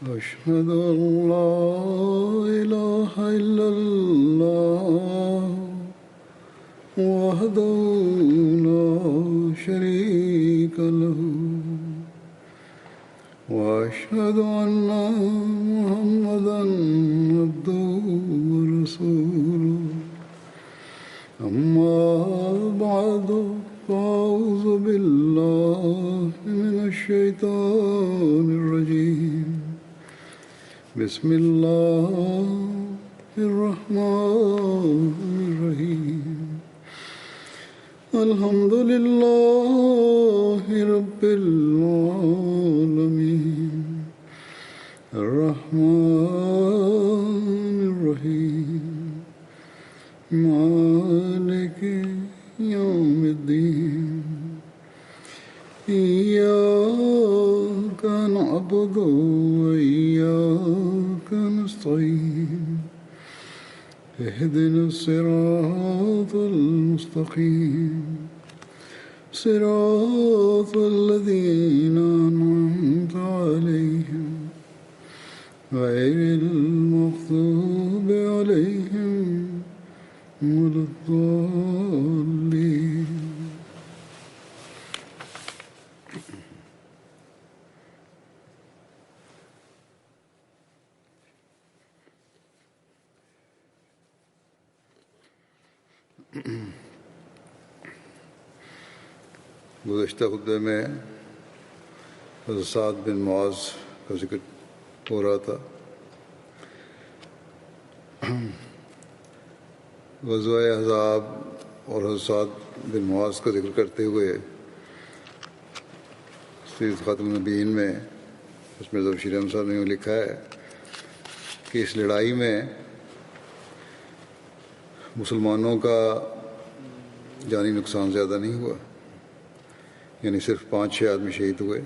أشهد أن لا إله إلا الله وحده لا شريك له وأشهد أن محمدا عبده ورسوله أما بعد فأعوذ بالله من الشيطان الرجيم بسم الله الرحمن الرحيم الحمد لله رب العالمين الرحمن الرحيم مالك يوم الدين إياك نعبد وإياك نستعين اهدنا الصراط المستقيم صراط الذين أنعمت عليهم غير المغضوب عليهم ولا الضالين. گزشتہ خطبے میں حضرت سعد بن معاذ کا ذکر ہو رہا تھا. غزوہ احزاب اور حضرت سعد بن معاذ کا ذکر کرتے ہوئے سیرت خاتم النبیین میں اس میں بشیر احمد صاحب نے لکھا ہے کہ اس لڑائی میں مسلمانوں کا جانی نقصان زیادہ نہیں ہوا، یعنی صرف 5-6 آدمی شہید ہوئے،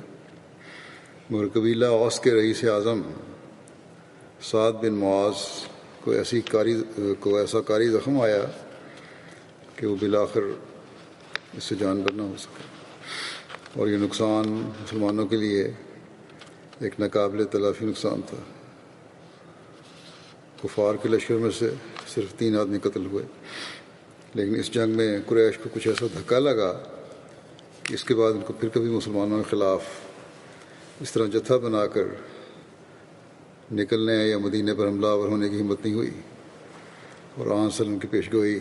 مگر قبیلہ اوس کے رئیس اعظم سعد بن معاذ کو ایسا کاری زخم آیا کہ وہ بالآخر اس سے جان بر نہ ہو سکا، اور یہ نقصان مسلمانوں کے لیے ایک ناقابل تلافی نقصان تھا. کفار کے لشکر میں سے صرف 3 آدمی قتل ہوئے، لیکن اس جنگ میں قریش کو کچھ ایسا دھکا لگا کہ اس کے بعد ان کو پھر کبھی مسلمانوں کے خلاف اس طرح جتھا بنا کر نکلنے یا مدینے پر حملہ آور ہونے کی ہمت نہیں ہوئی، اور آن وسلم کی پیشگوئی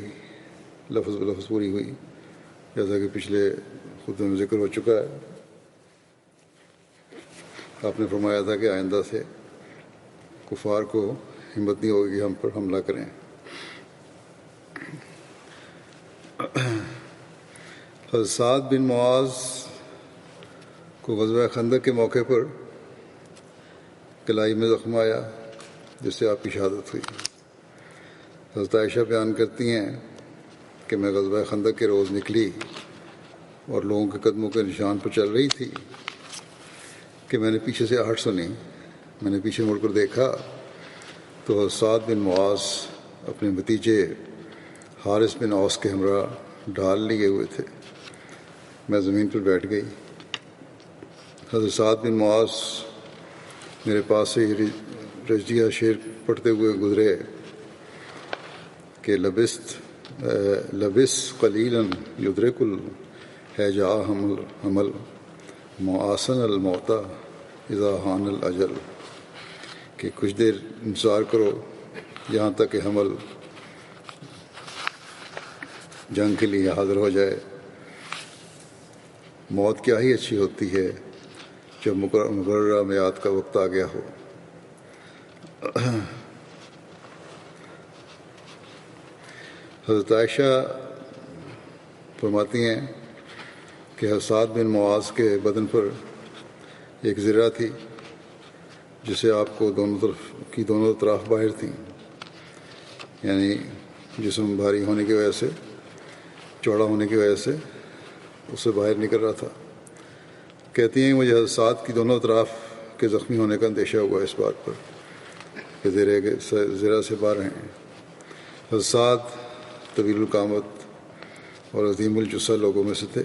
لفظ بلفظ پوری ہوئی، جیسا کہ پچھلے خطبے میں ذکر ہو چکا ہے. آپ نے فرمایا تھا کہ آئندہ سے کفار کو ہمت نہیں ہوگی کہ ہم پر حملہ کریں. حضرت سعد بن معاذ کو غزوہ خندق کے موقع پر کلائی میں زخم آیا جس سے آپ کی شہادت ہوئی. حضرت عائشہ بیان کرتی ہیں کہ میں غزوہ خندق کے روز نکلی اور لوگوں کے قدموں کے نشان پر چل رہی تھی کہ میں نے پیچھے سے آہٹ سنی. میں نے پیچھے مڑ کر دیکھا تو حضرت سعد بن معاذ اپنے بھتیجے حارث بن اوس کے ہمراہ ڈھال لیے ہوئے تھے. میں زمین پر بیٹھ گئی. حضرت سعد بن معاذ میرے پاس سے رجیہ شعر پڑھتے ہوئے گزرے کہ لبس قلیلا یدرک الحجاء حمل معاصن الموتا اذا حان الاجل، کہ کچھ دیر انتظار کرو یہاں تک کہ حمل جنگ کے لیے حاضر ہو جائے. موت کیا ہی اچھی ہوتی ہے جب مقررہ میعاد کا وقت آ گیا ہو. حضرت عائشہ فرماتی ہیں کہ حضرت سعد بن معاذ کے بدن پر ایک زرہ تھی جسے آپ کو دونوں اطراف باہر تھیں، یعنی جسم بھاری ہونے کی وجہ سے، چوڑا ہونے کی وجہ سے اس سے باہر نکل رہا تھا. کہتی ہیں مجھے حضرت سعد کی دونوں اطراف کے زخمی ہونے کا اندیشہ ہوا اس بات پر کہ زرہ سے باہر ہیں. حضرت سعد طویل القامت اور عظیم الجثہ لوگوں میں سے تھے.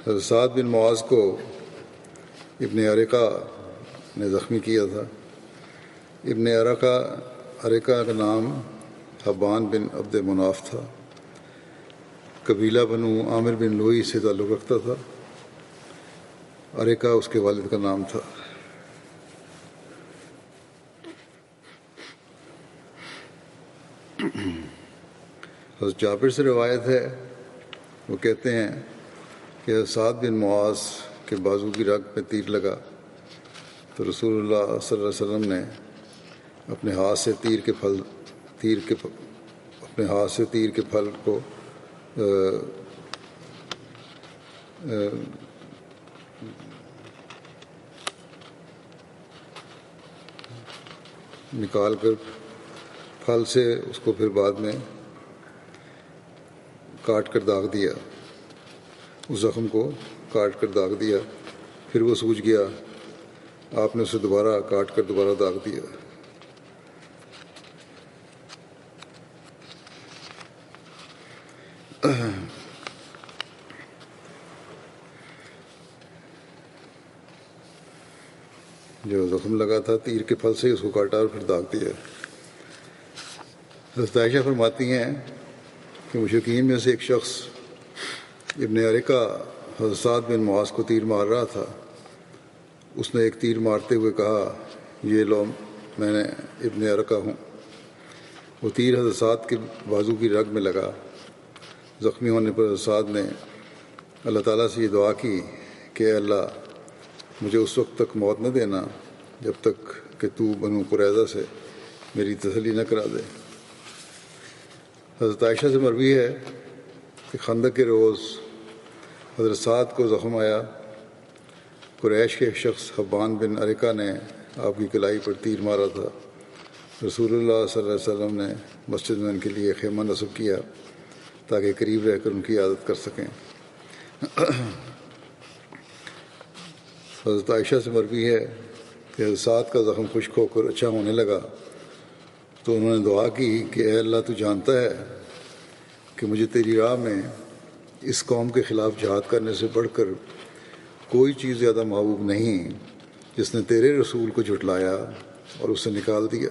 حضرت سعد بن معاذ کو ابن ارقہ نے زخمی کیا تھا۔ ابن ارقہ کا نام حبان بن عبد مناف تھا۔ قبیلہ بنو عامر بن لوئی سے تعلق رکھتا تھا۔ ارقہ اس کے والد کا نام تھا۔ حضرت جابر سے روایت ہے، وہ کہتے ہیں کہ سعد بن معاذ کے بازو کی رگ میں تیر لگا تو رسول اللہ صلی اللہ علیہ وسلم نے اپنے ہاتھ سے تیر کے پھل کو نکال کر پھل سے اس کو پھر بعد میں کاٹ کر داغ دیا، اس زخم کو کاٹ کر داغ دیا، پھر وہ سوج گیا، آپ نے اسے دوبارہ کاٹ کر دوبارہ داغ دیا۔ جو زخم لگا تھا تیر کے پھل سے اس کو کاٹا اور پھر داغ دیا۔ حضرت عائشہ فرماتی ہیں کہ مشرکین میں سے ایک شخص ابن ارقہ حضرت سعد بن معاذ کو تیر مار رہا تھا۔ اس نے ایک تیر مارتے ہوئے کہا، یہ لو میں نے ابن ارقہ ہوں۔ وہ تیر حضرت سعد کے بازو کی رگ میں لگا۔ زخمی ہونے پر حضرت سعد نے اللہ تعالیٰ سے یہ دعا کی کہ اے اللہ مجھے اس وقت تک موت نہ دینا جب تک کہ تو بنو قریظہ سے میری تسلی نہ کرا دے۔ حضرت عائشہ سے مروی ہے کہ خندق کے روز حضرت سعد کو زخم آیا۔ قریش کے ایک شخص حبان بن ارقہ نے آپ کی کلائی پر تیر مارا تھا۔ رسول اللہ صلی اللہ علیہ وسلم نے مسجد میں ان کے لیے خیمہ نصب کیا تاکہ قریب رہ کر ان کی عادت کر سکیں۔ حضرت عائشہ سے مروی ہے کہ حضرت سعد کا زخم خشک ہو کر اچھا ہونے لگا تو انہوں نے دعا کی کہ اے اللہ تو جانتا ہے کہ مجھے تیری راہ میں اس قوم کے خلاف جہاد کرنے سے بڑھ کر کوئی چیز زیادہ محبوب نہیں جس نے تیرے رسول کو جھٹلایا اور اسے نکال دیا۔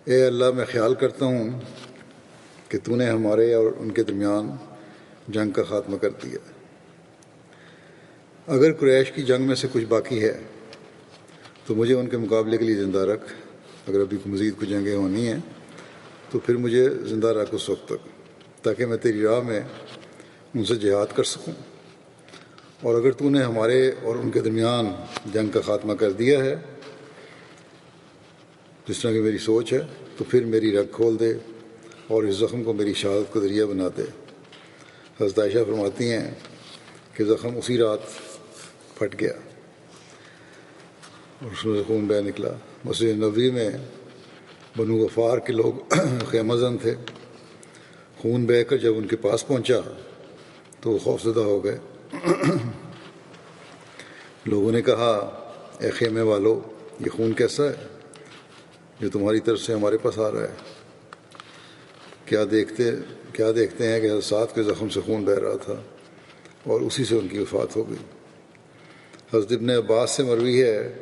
اے اللہ میں خیال کرتا ہوں کہ تو نے ہمارے اور ان کے درمیان جنگ کا خاتمہ کر دیا۔ اگر قریش کی جنگ میں سے کچھ باقی ہے تو مجھے ان کے مقابلے کے لیے زندہ رکھ، اگر ابھی مزید کچھ جنگیں ہونی ہیں تو پھر مجھے زندہ رکھ اس وقت تک تاکہ میں تیری راہ میں ان سے جہاد کر سکوں، اور اگر تو نے ہمارے اور ان کے درمیان جنگ کا خاتمہ کر دیا ہے جس طرح کہ میری سوچ ہے تو پھر میری رگ کھول دے اور اس زخم کو میری شہادت کا ذریعہ بنا دے۔ حضرت عائشہ فرماتی ہیں کہ زخم اسی رات پھٹ گیا اور اس میں سے خون بہہ نکلا۔ مسجد نبوی میں بنو غفار کے لوگ خیمہ زن تھے۔ خون بہہ کر جب ان کے پاس پہنچا تو وہ خوفزدہ ہو گئے۔ لوگوں نے کہا، اے خیمے والو، یہ خون کیسا ہے جو تمہاری طرف سے ہمارے پاس آ رہا ہے؟ کیا دیکھتے ہیں کہ حضرت سعد کے زخم سے خون بہہ رہا تھا اور اسی سے ان کی وفات ہو گئی۔ حضرت ابن عباس سے مروی ہے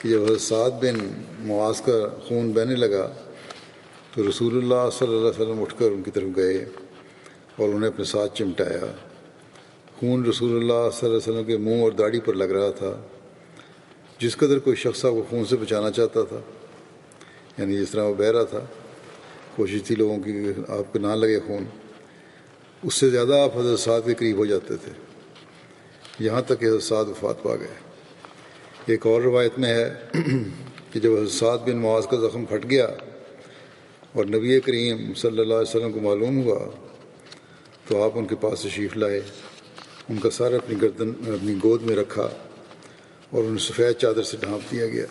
کہ جب حضرت سعد بن معاذ کا خون بہنے لگا تو رسول اللہ صلی اللہ علیہ وسلم اٹھ کر ان کی طرف گئے اور انہیں اپنے ساتھ چمٹایا۔ خون رسول اللہ صلی اللہ علیہ وسلم کے منہ اور داڑھی پر لگ رہا تھا۔ جس قدر کوئی شخص آپ کو خون سے بچانا چاہتا تھا، یعنی جس طرح وہ بہہ رہا تھا، کوشش تھی لوگوں کی کہ آپ کو نہ لگے خون، اس سے زیادہ آپ حضرت سعد کے قریب ہو جاتے تھے، یہاں تک کہ حضرت سعد وفات پا گئے۔ ایک اور روایت میں ہے کہ جب حضرت سعد بن معاذ کا زخم پھٹ گیا اور نبی کریم صلی اللہ علیہ وسلم کو معلوم ہوا تو آپ ان کے پاس تشریف لائے، ان کا سر اپنی گود میں رکھا اور انہیں سفید چادر سے ڈھانپ دیا گیا۔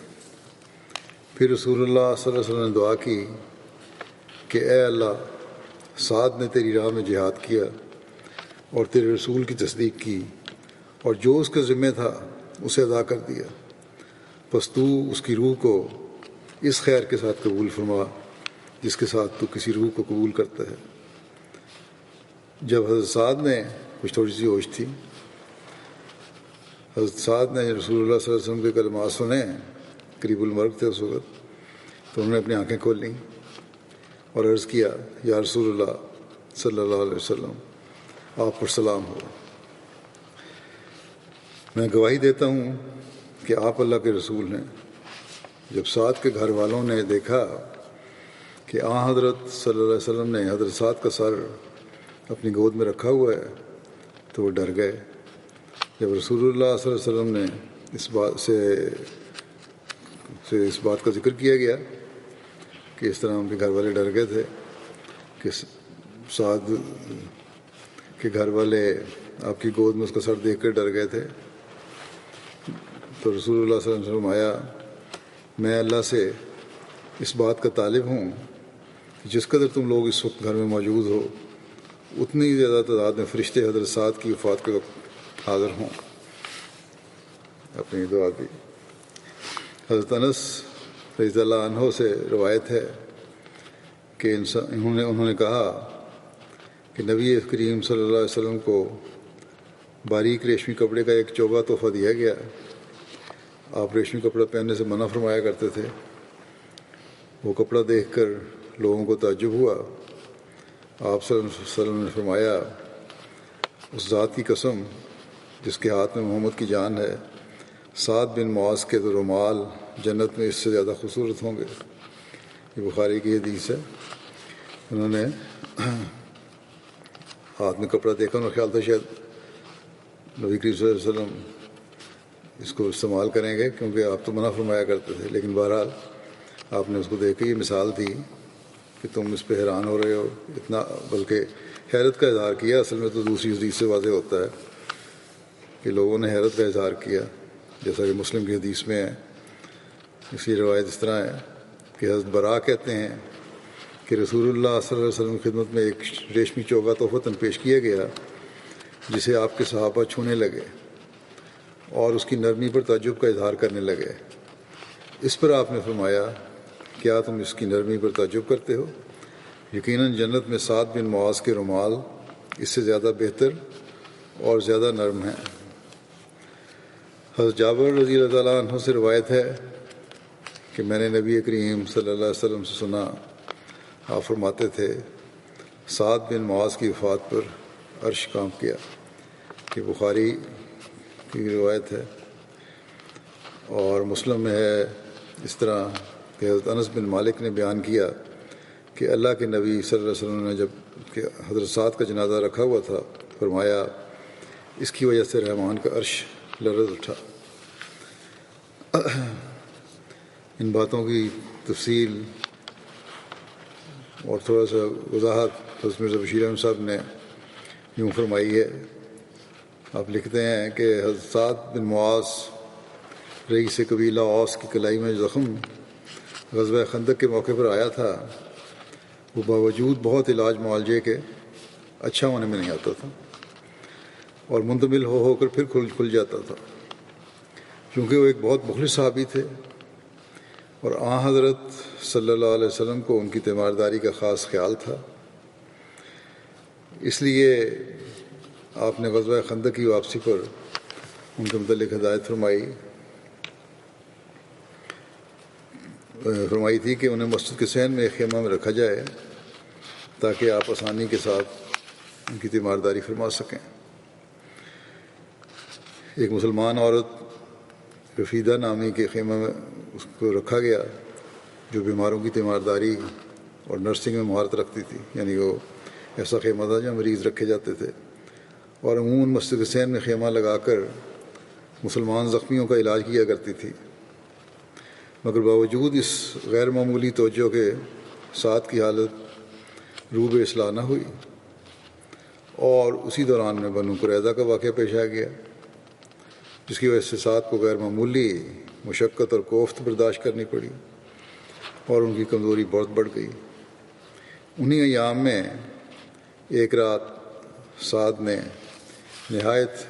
پھر رسول اللہ صلی اللہ علیہ وسلم نے دعا کی کہ اے اللہ، سعد نے تیری راہ میں جہاد کیا اور تیرے رسول کی تصدیق کی اور جو اس کے ذمہ تھا اسے ادا کر دیا، پس تو اس کی روح کو اس خیر کے ساتھ قبول فرما جس کے ساتھ تو کسی روح کو قبول کرتا ہے۔ جب حضرت سعد نے کچھ تھوڑی سی ہوش تھی، حضرت سعد نے رسول اللہ صلی اللہ علیہ وسلم کے کلمات سنے، قریب المرگ تھے اس وقت، تو انہوں نے اپنی آنکھیں کھول لیں اور عرض کیا، یا رسول اللہ صلی اللہ علیہ وسلم، آپ پر سلام ہو، میں گواہی دیتا ہوں کہ آپ اللہ کے رسول ہیں۔ جب سعد کے گھر والوں نے دیکھا کہ حضرت صلی اللہ علیہ وسلم نے حضرت سعد کا سر اپنی گود میں رکھا ہوا ہے تو وہ ڈر گئے۔ جب رسول اللہ صلی اللہ علیہ وسلم نے اس بات کا ذکر کیا گیا کہ اس طرح ان کے گھر والے ڈر گئے تھے کہ سعد کے گھر والے آپ کی گود میں اس کا سر دیکھ کر ڈر گئے تھے، تو رسول اللہ صلی اللہ علیہ وسلم آیا، میں اللہ سے اس بات کا طالب ہوں کہ جس قدر تم لوگ اس وقت گھر میں موجود ہو اتنی زیادہ تعداد میں فرشتے حضرت سعد کی وفات کے وقت حاضر ہوں۔ اپنی دعا دی۔ حضرت انس رضی اللہ عنہ سے روایت ہے کہ انہوں نے کہا کہ نبی کریم صلی اللہ علیہ وسلم کو باریک ریشمی کپڑے کا ایک چوبا تحفہ دیا گیا۔ آپ ریشمی کپڑا پہننے سے منع فرمایا کرتے تھے۔ وہ کپڑا دیکھ کر لوگوں کو تعجب ہوا۔ آپ صلی اللہ علیہ وسلم نے فرمایا، اس ذات کی قسم جس کے ہاتھ میں محمد کی جان ہے، سعد بن معاذ کے تو رومال جنت میں اس سے زیادہ خوبصورت ہوں گے۔ یہ بخاری کی حدیث ہے۔ انہوں نے ہاتھ میں کپڑا دیکھا، انہوں نے خیال تھا شاید نبی کریم صلی اللہ علیہ وسلم اس کو استعمال کریں گے کیونکہ آپ تو منع فرمایا کرتے تھے، لیکن بہرحال آپ نے اس کو دیکھ کے یہ مثال تھی کہ تم اس پہ حیران ہو رہے ہو اتنا، بلکہ حیرت کا اظہار کیا۔ اصل میں تو دوسری حدیث سے واضح ہوتا ہے کہ لوگوں نے حیرت کا اظہار کیا، جیسا کہ مسلم کی حدیث میں ہے۔ اس کی روایت اس طرح ہے کہ حضرت برا کہتے ہیں کہ رسول اللہ صلی اللہ علیہ وسلم کی خدمت میں ایک ریشمی چوگا تحفتاً پیش کیا گیا جسے آپ کے صحابہ چھونے لگے اور اس کی نرمی پر تعجب کا اظہار کرنے لگے۔ اس پر آپ نے فرمایا، کیا تم اس کی نرمی پر تعجب کرتے ہو؟ یقیناً جنت میں سعد بن معاذ کے رومال اس سے زیادہ بہتر اور زیادہ نرم ہیں۔ حضرت جابر رضی اللہ تعالیٰ عنہ سے روایت ہے کہ میں نے نبی کریم صلی اللہ علیہ وسلم سے سنا، آپ فرماتے تھے، سعد بن معاذ کی وفات پر عرش کانپ گیا۔ کہ بخاری کی روایت ہے اور مسلم میں ہے اس طرح کہ حضرت انس بن مالک نے بیان کیا کہ اللہ کے نبی صلی اللہ علیہ وسلم نے جب کہ حضرت سعد کا جنازہ رکھا ہوا تھا فرمایا، اس کی وجہ سے رحمان کا عرش لرز اٹھا۔ ان باتوں کی تفصیل اور تھوڑا سا وضاحت حضرت مرزا بشیر احمد صاحب نے یوں فرمائی ہے۔ آپ لکھتے ہیں کہ حضرت سعد بن معاذ رئیس قبیلہ اوس کی کلائی میں زخم غزوہ خندق کے موقع پر آیا تھا، وہ باوجود بہت علاج معالجے کے اچھا ہونے میں نہیں آتا تھا اور منتمل ہو کر پھر کھل جاتا تھا، کیونکہ وہ ایک بہت مخلص صحابی تھے اور حضرت صلی اللہ علیہ وسلم کو ان کی تیمارداری کا خاص خیال تھا۔ اس لیے آپ نے غزوہ خندق کی واپسی پر ان کے متعلق ہدایت فرمائی تھی کہ انہیں مسجد کے صحن میں ایک خیمہ میں رکھا جائے تاکہ آپ آسانی کے ساتھ ان کی تیمارداری فرما سکیں۔ ایک مسلمان عورت رفیدہ نامی کے خیمہ میں اس کو رکھا گیا جو بیماروں کی تیمارداری اور نرسنگ میں مہارت رکھتی تھی، یعنی وہ ایسا خیمہ تھا جہاں مریض رکھے جاتے تھے، اور عموماً مسجد حسین میں خیمہ لگا کر مسلمان زخمیوں کا علاج کیا کرتی تھی۔ مگر باوجود اس غیر معمولی توجہ کے سعد کی حالت روب اصلاح نہ ہوئی اور اسی دوران میں بنو قریظہ کا واقعہ پیش آ گیا، جس کی وجہ سے سعد کو غیر معمولی مشقت اور کوفت برداشت کرنی پڑی اور ان کی کمزوری بہت بڑھ گئی۔ انہی ایام میں ایک رات سعد نے نہایت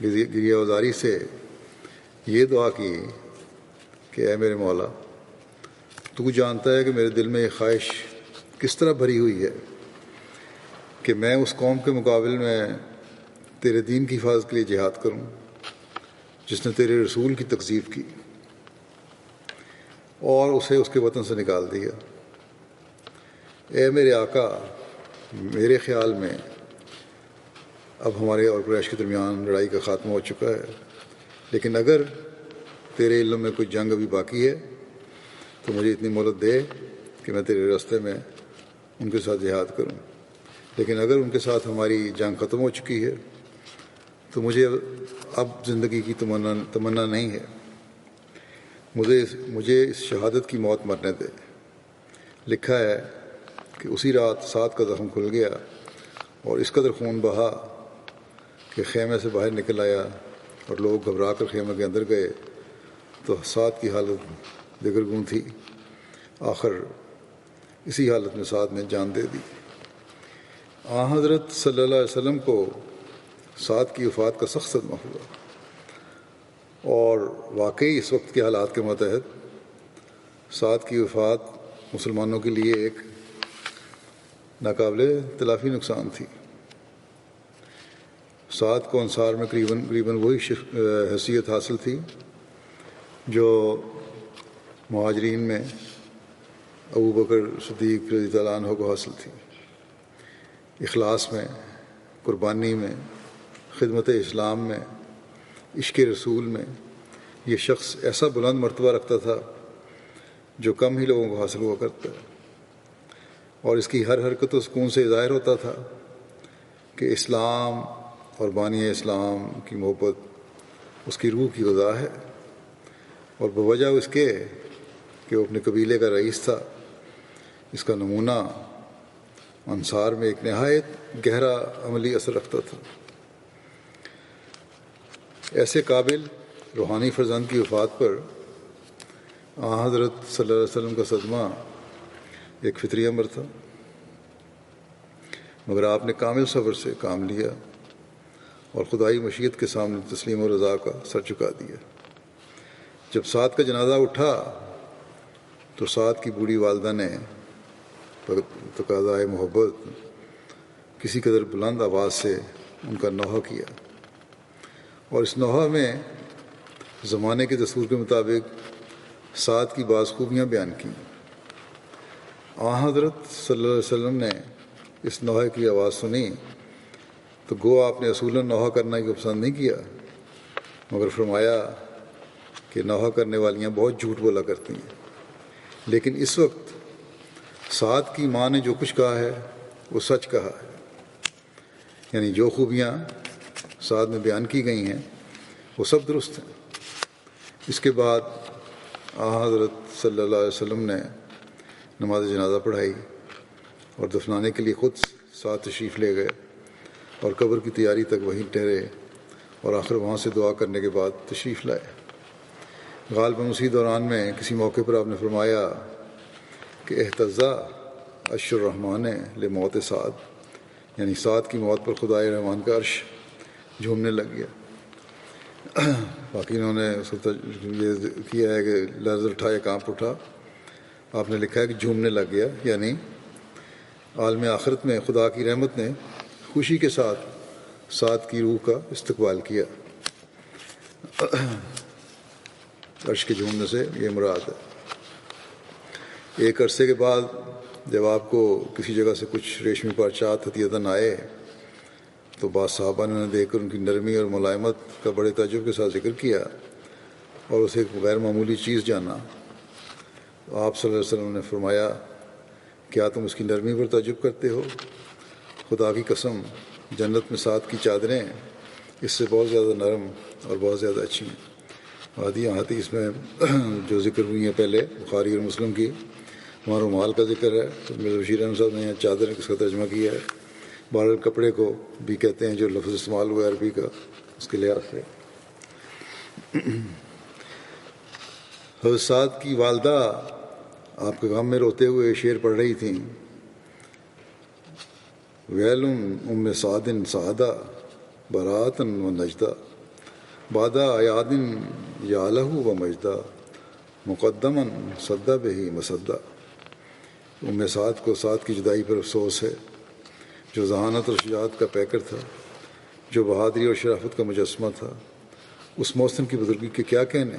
گریہ وزاری سے یہ دعا کی کہ اے میرے مولا، تو جانتا ہے کہ میرے دل میں یہ خواہش کس طرح بھری ہوئی ہے کہ میں اس قوم کے مقابل میں تیرے دین کی حفاظت کے لیے جہاد کروں جس نے تیرے رسول کی تکذیب کی اور اسے اس کے وطن سے نکال دیا۔ اے میرے آقا، میرے خیال میں اب ہمارے اور قریش کے درمیان لڑائی کا خاتمہ ہو چکا ہے، لیکن اگر تیرے علم میں کوئی جنگ ابھی باقی ہے تو مجھے اتنی مہلت دے کہ میں تیرے راستے میں ان کے ساتھ جہاد کروں، لیکن اگر ان کے ساتھ ہماری جنگ ختم ہو چکی ہے تو مجھے اب زندگی کی تمنا نہیں ہے، مجھے اس شہادت کی موت مرنے دے۔ لکھا ہے کہ اسی رات سعد کا زخم کھل گیا اور اس قدر خون بہا کہ خیمے سے باہر نکل آیا اور لوگ گھبرا کر خیمے کے اندر گئے تو سعد کی حالت دگرگوں تھی۔ آخر اسی حالت میں سعد نے جان دے دی۔ حضرت صلی اللہ علیہ وسلم کو سعد کی وفات کا سخت صدمہ ہوا، اور واقعی اس وقت کے حالات کے متحد سعد کی وفات مسلمانوں کے لیے ایک ناقابل تلافی نقصان تھی۔ سعد کو انصار میں قریباً وہی حیثیت حاصل تھی جو مہاجرین میں ابو بکر صدیق رضی اللہ عنہ کو حاصل تھی۔ اخلاص میں، قربانی میں، خدمت اسلام میں، عشق رسول میں یہ شخص ایسا بلند مرتبہ رکھتا تھا جو کم ہی لوگوں کو حاصل ہوا کرتا ہے، اور اس کی ہر حرکت و سکون سے ظاہر ہوتا تھا کہ اسلام اور بانی اسلام کی محبت اس کی روح کی غذا ہے، اور بوجہ اس کے کہ وہ اپنے قبیلے کا رئیس تھا، اس کا نمونہ انصار میں ایک نہایت گہرا عملی اثر رکھتا تھا۔ ایسے قابل روحانی فرزند کی وفات پر حضرت صلی اللہ علیہ وسلم کا صدمہ ایک فطری امر تھا، مگر آپ نے کامل صبر سے کام لیا اور خدائی مشیت کے سامنے تسلیم و رضا کا سر جھکا دیا۔ جب سعد کا جنازہ اٹھا تو سعد کی بوڑھی والدہ نے تقاضائے محبت کسی قدر بلند آواز سے ان کا نوحہ کیا، اور اس نوحہ میں زمانے کے دستور کے مطابق سعد کی بعض خوبیاں بیان کیں۔ حضرت صلی اللہ علیہ وسلم نے اس نوحے کی آواز سنی تو گو آپ نے اصولاً نوحہ کرنا کو پسند نہیں کیا، مگر فرمایا کہ نوحہ کرنے والیاں بہت جھوٹ بولا کرتی ہیں، لیکن اس وقت سعد کی ماں نے جو کچھ کہا ہے وہ سچ کہا ہے، یعنی جو خوبیاں سعد میں بیان کی گئی ہیں وہ سب درست ہیں۔ اس کے بعد حضرت صلی اللہ علیہ وسلم نے نماز جنازہ پڑھائی اور دفنانے کے لیے خود سعد تشریف لے گئے اور قبر کی تیاری تک وہیں ٹھہرے، اور آخر وہاں سے دعا کرنے کے بعد تشریف لائے۔ غالباً اسی دوران میں کسی موقع پر آپ نے فرمایا کہ احتضا عرش الرحمن لموت سعد، یعنی سعد کی موت پر خدائے رحمان کا عرش جھومنے لگ گیا۔ باقی انہوں نے یہ کیا ہے کہ لرز اٹھائے کانپ اٹھا، آپ نے لکھا ہے کہ جھومنے لگ گیا، یعنی عالم آخرت میں خدا کی رحمت نے خوشی کے ساتھ سعد کی روح کا استقبال کیا۔ عرش کے جھومنے سے یہ مراد ہے۔ ایک عرصے کے بعد جب آپ کو کسی جگہ سے کچھ ریشمی پارچات ہدیتاً آئے تو بعض صحابہ نے انہیں دیکھ کر ان کی نرمی اور ملائمت کا بڑے تعجب کے ساتھ ذکر کیا اور اسے ایک غیر معمولی چیز جانا۔ تو آپ صلی اللہ علیہ وسلم نے فرمایا، کیا تم اس کی نرمی پر تعجب کرتے ہو؟ خدا کی قسم، جنت میں سعد کی چادریں اس سے بہت زیادہ نرم اور بہت زیادہ اچھی ہیں۔ حدیث میں جو ذکر ہوئی ہیں پہلے بخاری اور مسلم کی، وہاں رومال کا ذکر ہے، تو مرزا بشیر احمد صاحب نے یہاں چادر اس کا ترجمہ کیا ہے۔ بہرحال کپڑے کو بھی کہتے ہیں جو لفظ استعمال ہوا ہے عربی کا، اس کے لحاظ سے۔ حضرت سعد کی والدہ آپ کے غم میں روتے ہوئے شعر پڑھ رہی تھیں، ویل ام سعد سعدہ براتن و نجدہ بادہ ایادن یا لہو و مجدہ مقدمن صدہ بہی مصدہ۔ ام سعد کو سعد کی جدائی پر افسوس ہے، جو ذہانت اور شجاعت کا پیکر تھا، جو بہادری اور شرافت کا مجسمہ تھا، اس محسن کی بزرگی کے کیا کہنے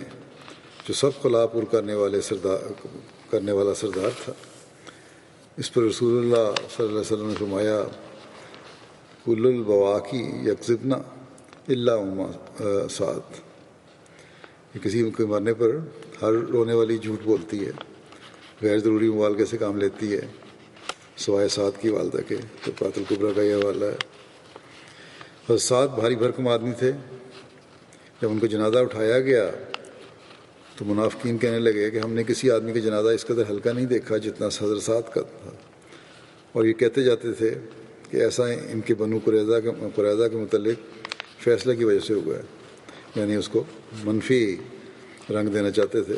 جو سب خلا پر کرنے والا سردار تھا۔ اس پر رسول اللہ صلی اللہ علیہ وسلم نے فرمایا کل البواکی یکذبنا الا سعد، کہ کسی کے مرنے پر ہر رونے والی جھوٹ بولتی ہے، غیر ضروری مبالغے سے کام لیتی ہے، سوائے سعد کی والدہ کے۔ تو قاتل کبریٰ کا یہ حوالہ ہے۔ حضرت سعد بھاری بھرکم آدمی تھے۔ جب ان کو جنازہ اٹھایا گیا تو منافقین کہنے لگے کہ ہم نے کسی آدمی کا جنازہ اس قدر ہلکا نہیں دیکھا جتنا حضرت سعد کا تھا، اور یہ کہتے جاتے تھے کہ ایسا ان کے بنو قریظہ کے متعلق فیصلہ کی وجہ سے ہوا ہے، یعنی اس کو منفی رنگ دینا چاہتے تھے۔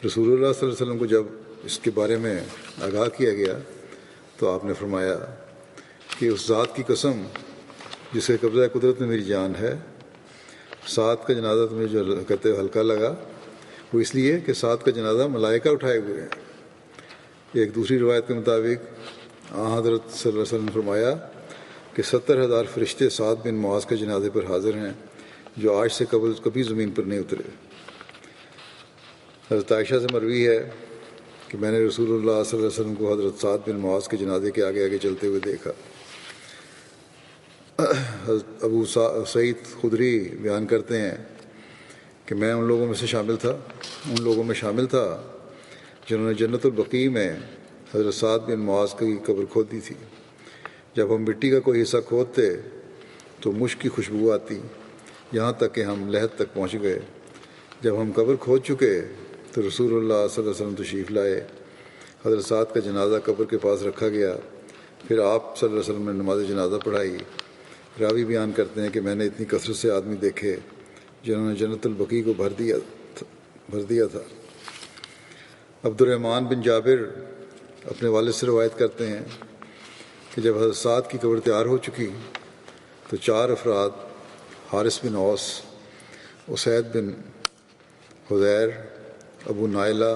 رسول اللہ صلی اللہ علیہ وسلم کو جب اس کے بارے میں آگاہ کیا گیا تو آپ نے فرمایا کہ اس ذات کی قسم جس کے قبضہ قدرت میں میری جان ہے، سعد کا جنازہ تمہیں جو کہتے ہوئے ہلکا لگا وہ اس لیے کہ سعد کا جنازہ ملائکہ اٹھائے ہوئے ہیں۔ ایک دوسری روایت کے مطابق حضرت صلی اللہ علیہ وسلم نے فرمایا کہ 70,000 فرشتے سعد بن معاذ کے جنازے پر حاضر ہیں جو آج سے قبل کبھی زمین پر نہیں اترے۔ حضرت عائشہ سے مروی ہے کہ میں نے رسول اللہ صلی اللہ علیہ وسلم کو حضرت سعد بن معاذ کے جنازے کے آگے آگے چلتے ہوئے دیکھا۔ حضرت ابو سعید خدری بیان کرتے ہیں کہ میں ان لوگوں میں شامل تھا جنہوں نے جنت البقیع میں حضرت سعد بن معاذ کی قبر کھودی تھی۔ جب ہم مٹی کا کوئی حصہ کھودتے تو مشک کی خوشبو آتی، یہاں تک کہ ہم لحد تک پہنچ گئے۔ جب ہم قبر کھود چکے تو رسول اللہ صلی اللہ علیہ وسلم تشریف لائے۔ حضرت سعد کا جنازہ قبر کے پاس رکھا گیا، پھر آپ صلی اللہ علیہ وسلم نے نماز جنازہ پڑھائی۔ راوی بیان کرتے ہیں کہ میں نے اتنی کثرت سے آدمی دیکھے جنہوں نے جنت البقیع کو بھر دیا تھا۔ عبد الرحمن بن جابر اپنے والد سے روایت کرتے ہیں کہ جب حضرت سعد کی قبر تیار ہو چکی تو 4 افراد حارث بن اوس، اسید بن حضیر، ابو نائلہ،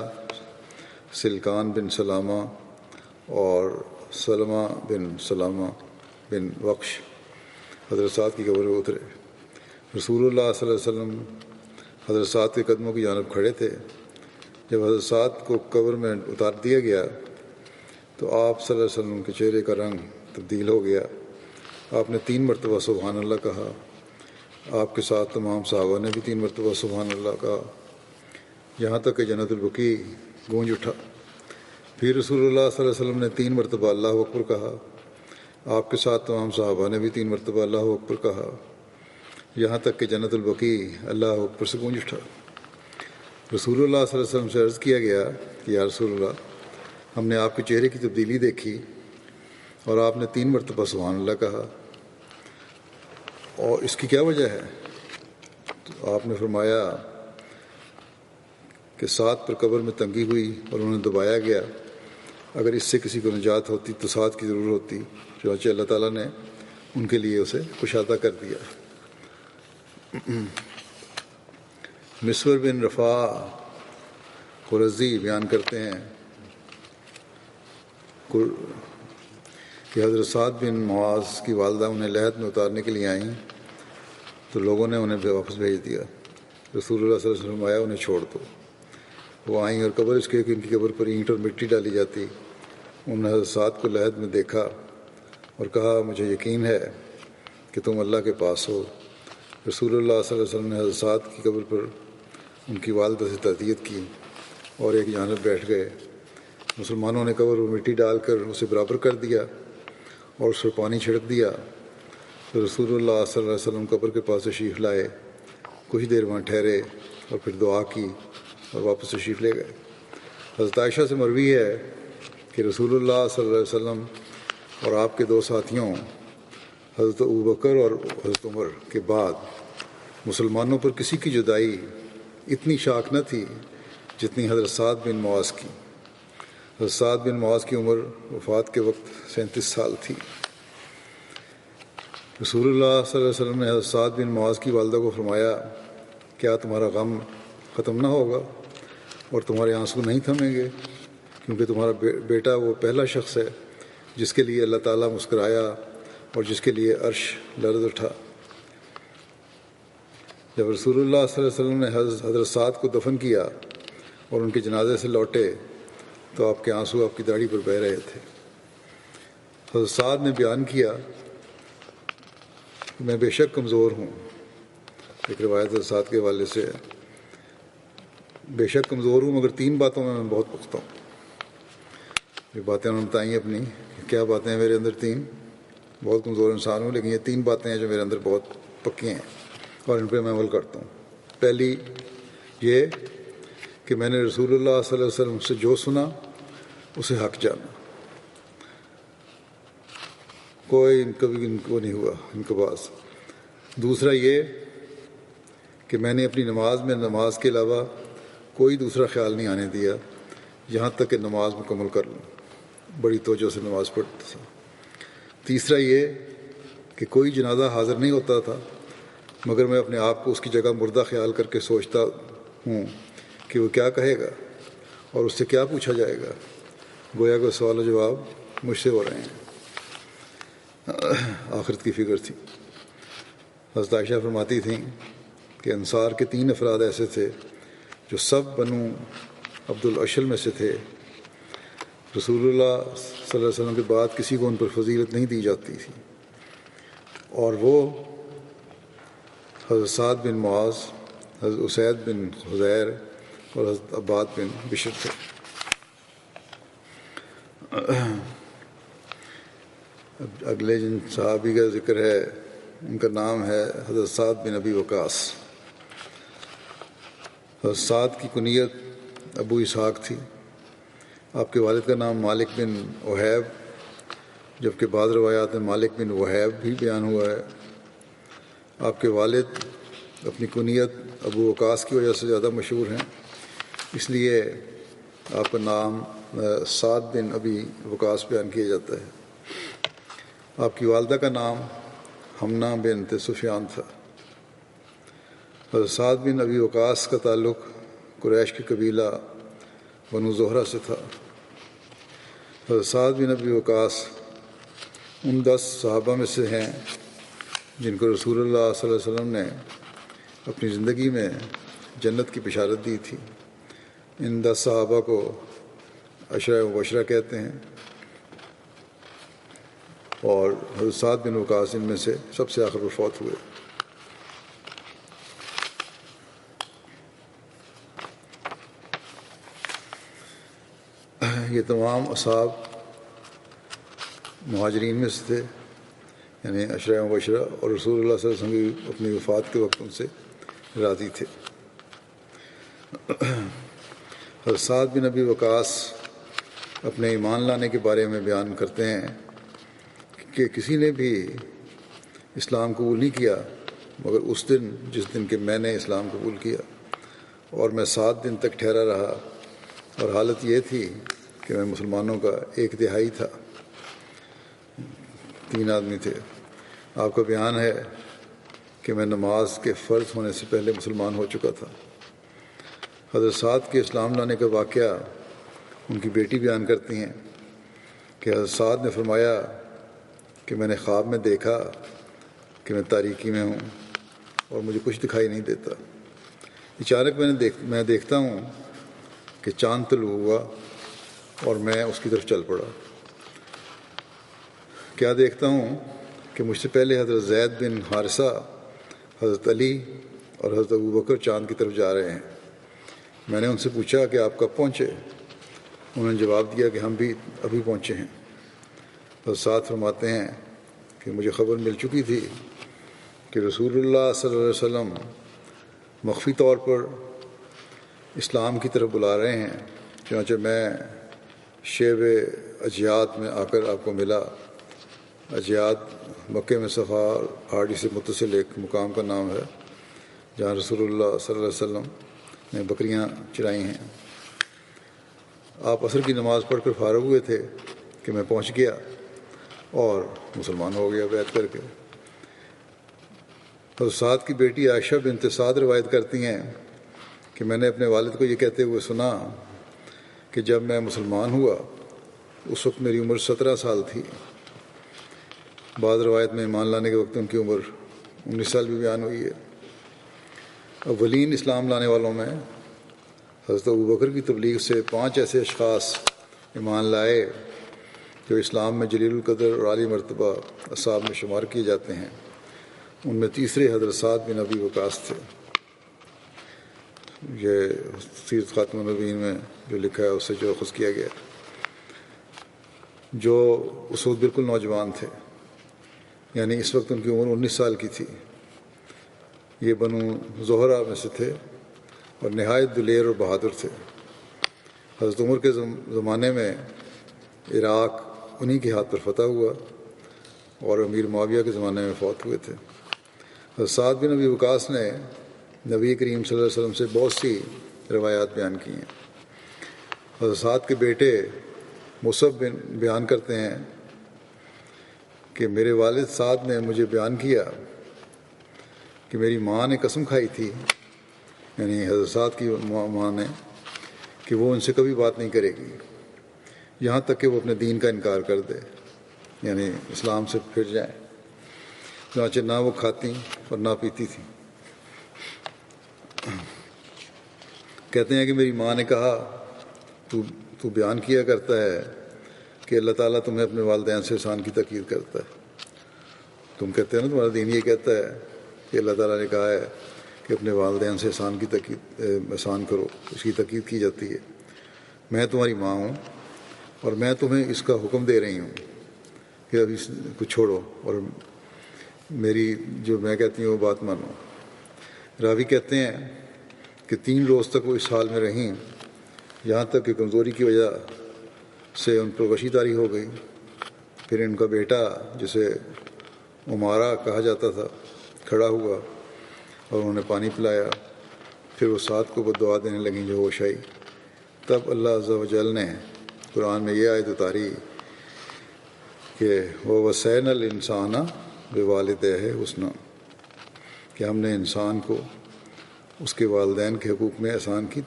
سلکان بن سلامہ اور سلمہ بن سلامہ بن وقش حضرت سعد کی قبر میں اترے۔ رسول اللہ صلی اللہ علیہ وسلم حضرت سعد کے قدموں کی جانب کھڑے تھے۔ جب حضرت سعد کو قبر میں اتار دیا گیا تو آپ صلی اللہ علیہ وسلم کے چہرے کا رنگ تبدیل ہو گیا۔ آپ نے 3 مرتبہ سبحان اللہ کہا۔ آپ کے ساتھ تمام صحابہ نے بھی 3 مرتبہ سبحان اللہ کہا، یہاں تک کہ جنت البقیع گونج اٹھا۔ پھر رسول اللہ صلی اللہ علیہ وسلم نے 3 مرتبہ اللہ اکبر کہا۔ آپ کے ساتھ تمام صحابہ نے بھی 3 مرتبہ اللہ اکبر کہا، یہاں تک کہ جنت البقیع اللہ اکبر سے گونج اٹھا۔ رسول اللہ صلی اللہ علیہ وسلم سے عرض کیا گیا کہ یا رسول اللہ، ہم نے آپ کے چہرے کی تبدیلی دیکھی اور آپ نے 3 مرتبہ سبحان اللہ کہا، اور اس کی کیا وجہ ہے؟ تو آپ نے فرمایا کہ سعد پر قبر میں تنگی ہوئی اور انہیں دبایا گیا، اگر اس سے کسی کو نجات ہوتی تو سعد کی ضرور ہوتی، چنانچہ اللہ تعالیٰ نے ان کے لیے اسے کشادہ کر دیا۔ مسور بن رفاع قرظی بیان کرتے ہیں کہ حضرت سعد بن معاذ کی والدہ انہیں لحد میں اتارنے کے لیے آئیں تو لوگوں نے انہیں واپس بھیج دیا۔ رسول اللہ صلی اللہ علیہ وسلم آیا، انہیں چھوڑ دو۔ وہ آئیں اور قبر اس کے کہ ان کی قبر پر اینٹ اور مٹی ڈالی جاتی۔ انہوں نے حضرت سعد کو لحد میں دیکھا اور کہا مجھے یقین ہے کہ تم اللہ کے پاس ہو۔ رسول اللہ صلی اللہ علیہ وسلم نے حضرت سعد کی قبر پر ان کی والدہ سے تعزیت کی اور ایک جانب بیٹھ گئے۔ مسلمانوں نے قبر پر مٹی ڈال کر اسے برابر کر دیا اور اس پر پانی چھڑک دیا۔ تو رسول اللہ صلی اللہ علیہ وسلم قبر کے پاس تشریف لائے، کچھ دیر وہاں ٹھہرے اور پھر دعا کی اور واپس تشریف لے گئے۔ حضرت عائشہ سے مروی ہے کہ رسول اللہ صلی اللہ علیہ وسلم اور آپ کے 2 ساتھیوں حضرت ابوبکر اور حضرت عمر کے بعد مسلمانوں پر کسی کی جدائی اتنی شاک نہ تھی جتنی حضرت سعد بن معاذ کی۔ حضرت سعد بن معاذ کی عمر وفات کے وقت 37 سال تھی۔ رسول اللہ صلی اللہ علیہ وسلم نے حضرت سعد بن معاذ کی والدہ کو فرمایا کیا تمہارا غم ختم نہ ہوگا اور تمہارے آنسو نہیں تھمیں گے، کیونکہ تمہارا بیٹا وہ پہلا شخص ہے جس کے لیے اللہ تعالیٰ مسکرایا اور جس کے لیے عرش لرز اٹھا۔ جب رسول اللہ صلی اللہ علیہ وسلم نے حضرت سعد کو دفن کیا اور ان کے جنازے سے لوٹے تو آپ کے آنسو آپ کی داڑھی پر بہہ رہے تھے۔ حضرت سعد نے بیان کیا کہ میں بے شک کمزور ہوں، ایک روایت حضرت سعد کے حوالے سے ہے، بے شک کمزور ہوں مگر 3 باتوں میں بہت پختہ ہوں۔ یہ باتیں انہوں نے بتائیں اپنی، کیا باتیں ہیں میرے اندر؟ 3، بہت کمزور انسان ہوں لیکن یہ 3 باتیں ہیں جو میرے اندر بہت پکی ہیں اور ان پہ میں عمل کرتا ہوں۔ پہلی یہ کہ میں نے رسول اللہ صلی اللہ علیہ وسلم سے جو سنا اسے حق جانا، کوئی کبھی ان کو نہیں ہوا انقباض۔ دوسرا یہ کہ میں نے اپنی نماز میں نماز کے علاوہ کوئی دوسرا خیال نہیں آنے دیا یہاں تک کہ نماز مکمل کر لوں، بڑی توجہ سے نماز پڑھتا تھا۔ تیسرا یہ کہ کوئی جنازہ حاضر نہیں ہوتا تھا مگر میں اپنے آپ کو اس کی جگہ مردہ خیال کر کے سوچتا ہوں کہ وہ کیا کہے گا اور اس سے کیا پوچھا جائے گا، گویا کہ سوال و جواب مجھ سے ہو رہے ہیں۔ آخرت کی فکر تھی۔ حضرت عائشہ فرماتی تھیں کہ انصار کے 3 افراد ایسے تھے جو سب بنو عبد الاشل میں سے تھے، رسول اللہ صلی اللہ علیہ وسلم کے بعد کسی کو ان پر فضیلت نہیں دی جاتی تھی، اور وہ حضرت سعد بن معاذ، حضرت اسید بن حضیر اور حضرت عباد بن بشر تھے۔ اگلے جن صحابی کا ذکر ہے ان کا نام ہے حضرت سعد بن ابی وقاص۔ حضرت سعد کی کنیت ابو اسحاق تھی۔ آپ کے والد کا نام مالک بن وہیب، جبکہ بعض روایات میں مالک بن وہیب بھی بیان ہوا ہے۔ آپ کے والد اپنی کنیت ابو وقاص کی وجہ سے زیادہ مشہور ہیں، اس لیے آپ کا نام سعد بن ابی وقاص بیان کیا جاتا ہے۔ آپ کی والدہ کا نام حمنہ بنت سفیان تھا۔ حضرت سعد بن ابی وقاص کا تعلق قریش کے قبیلہ بنو زہرہ سے تھا۔ حضرت سعد بن ابی وقاص ان 10 صحابہ میں سے ہیں جن کو رسول اللہ صلی اللہ علیہ وسلم نے اپنی زندگی میں جنت کی بشارت دی تھی۔ ان 10 صحابہ کو عشرہ مبشرہ کہتے ہیں، اور حضرت سعد بن وقاص ان میں سے سب سے آخر پر فوت ہوئے۔ یہ تمام اصحاب مہاجرین میں سے تھے، یعنی عشرہ مبشرہ، اور رسول اللہ صلی اللہ علیہ وسلم کی اپنی وفات کے وقت ان سے راضی تھے۔ حضرت سعد بن ابی وقاص اپنے ایمان لانے کے بارے میں بیان کرتے ہیں کہ کسی نے بھی اسلام قبول نہیں کیا مگر اس دن جس دن کہ میں نے اسلام قبول کیا، اور میں 7 دن تک ٹھہرا رہا، اور حالت یہ تھی کہ میں مسلمانوں کا 1/3 تھا۔ 3 آدمی تھے۔ آپ کا بیان ہے کہ میں نماز کے فرض ہونے سے پہلے مسلمان ہو چکا تھا۔ حضرت سعد کے اسلام لانے کا واقعہ ان کی بیٹی بیان کرتی ہیں کہ حضرت سعد نے فرمایا کہ میں نے خواب میں دیکھا کہ میں تاریکی میں ہوں اور مجھے کچھ دکھائی نہیں دیتا۔ اچانک میں دیکھتا ہوں کہ چاند طلوع ہوا اور میں اس کی طرف چل پڑا۔ کیا دیکھتا ہوں کہ مجھ سے پہلے حضرت زید بن حارثہ، حضرت علی اور حضرت ابوبکر چاند کی طرف جا رہے ہیں۔ میں نے ان سے پوچھا کہ آپ کب پہنچے؟ انہوں نے جواب دیا کہ ہم بھی ابھی پہنچے ہیں۔ حضرت سعد فرماتے ہیں کہ مجھے خبر مل چکی تھی کہ رسول اللہ صلی اللہ علیہ وسلم مخفی طور پر اسلام کی طرف بلا رہے ہیں، چنانچہ میں شیب اجیاد میں آ کر آپ کو ملا۔ اجیاد مکہ میں صفا پہاڑی سے متصل ایک مقام کا نام ہے جہاں رسول اللہ صلی اللہ علیہ وسلم نے بکریاں چرائی ہیں۔ آپ عصر کی نماز پڑھ کر فارغ ہوئے تھے کہ میں پہنچ گیا اور مسلمان ہو گیا بیعت کر کے۔ حضرت سعد کی بیٹی عائشہ بنت سعد روایت کرتی ہیں کہ میں نے اپنے والد کو یہ کہتے ہوئے سنا کہ جب میں مسلمان ہوا اس وقت میری عمر 17 سال تھی۔ بعض روایت میں ایمان لانے کے وقت ان کی عمر 19 سال بھی بیان ہوئی ہے۔ اولین اسلام لانے والوں میں حضرت ابوبکر کی تبلیغ سے 5 ایسے اشخاص ایمان لائے جو اسلام میں جلیل القدر اور عالی مرتبہ اصحاب میں شمار کیے جاتے ہیں۔ ان میں تیسرے حضرت سعد بن ابی وقاص تھے۔ یہ سیرت خاتم النبیین میں جو لکھا ہے اس سے جو اخذ کیا گیا، جو اس وقت بالکل نوجوان تھے، یعنی اس وقت ان کی عمر 19 سال کی تھی۔ یہ بنو زہرہ میں سے تھے اور نہایت دلیر اور بہادر تھے۔ حضرت عمر کے زمانے میں عراق انہی کے ہاتھ پر فتح ہوا اور امیر معاویہ کے زمانے میں فوت ہوئے تھے۔ حضرت سعد بن ابی وقاص نے نبی کریم صلی اللہ علیہ وسلم سے بہت سی روایات بیان کی ہیں۔ حضرت سعد کے بیٹے مصعب بیان کرتے ہیں کہ میرے والد سعد نے مجھے بیان کیا کہ میری ماں نے قسم کھائی تھی، یعنی حضرت سعد کی ماں نے، کہ وہ ان سے کبھی بات نہیں کرے گی یہاں تک کہ وہ اپنے دین کا انکار کر دے، یعنی اسلام سے پھر جائیں۔ چنانچہ نہ وہ کھاتی اور نہ پیتی تھی۔ کہتے ہیں کہ میری ماں نے کہا تو بیان کیا کرتا ہے کہ اللہ تعالیٰ تمہیں اپنے والدین سے احسان کی تاکید کرتا ہے، تم کہتے ہیں نا تمہارا دین یہ کہتا ہے کہ اللہ تعالیٰ نے کہا ہے کہ اپنے والدین سے احسان کرو، اس کی تاکید کی جاتی ہے۔ میں تمہاری ماں ہوں اور میں تمہیں اس کا حکم دے رہی ہوں کہ ابھی اس کو چھوڑو اور میری جو میں کہتی ہوں وہ بات مانو۔ راوی کہتے ہیں کہ 3 روز تک وہ اس حال میں رہیں، یہاں تک کہ کمزوری کی وجہ سے ان پر غشی طاری ہو گئی۔ پھر ان کا بیٹا جسے عمارہ کہا جاتا تھا کھڑا ہوا اور انہوں نے پانی پلایا۔ پھر وہ سعد کو بددعا دینے لگیں جو ہوش آئی۔ تب اللہ عز و جل نے قرآن میں یہ آیت اتاری کہ وَوَصَّيْنَا الْإِنسَانَ بِوَالِدَيْهِ حُسْنًا، کہ ہم نے انسان کو اس کے والدین کے حقوق میں احسان کی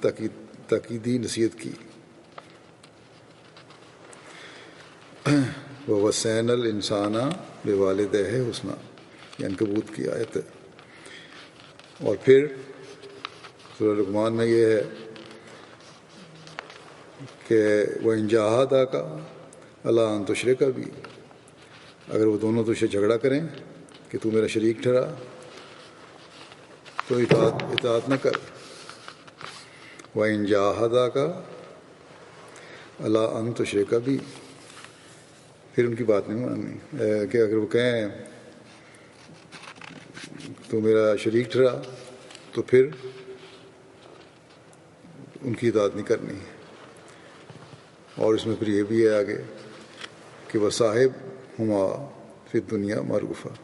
تاکیدی نصیحت کی۔ وَوَصَّيْنَا الْإِنسَانَ بِوَالِدَيْهِ حُسْنًا، یہ عنکبوت کی آیت ہے۔ اور پھر سورہ لقمان میں یہ ہے کہ وَإِن جَاهَدَاكَ عَلَىٰ أَن تُشْرِكَ بِي، اگر وہ دونوں تجھ سے جھگڑا کریں کہ تو میرا شریک ٹھہرا تو اطاعت نہ کر۔ وَإِن جَاهَدَاكَ عَلَىٰ أَن تُشْرِكَ بِي، پھر ان کی بات نہیں ماننی، کہ اگر وہ کہیں تو میرا شریک ٹھہرا تو پھر ان کی اطاعت نہیں کرنی۔ اور اس میں پھر یہ بھی ہے آگے کہ وَصَاحِبْهُمَا فِي الدُّنْيَا مَعْرُوفًا،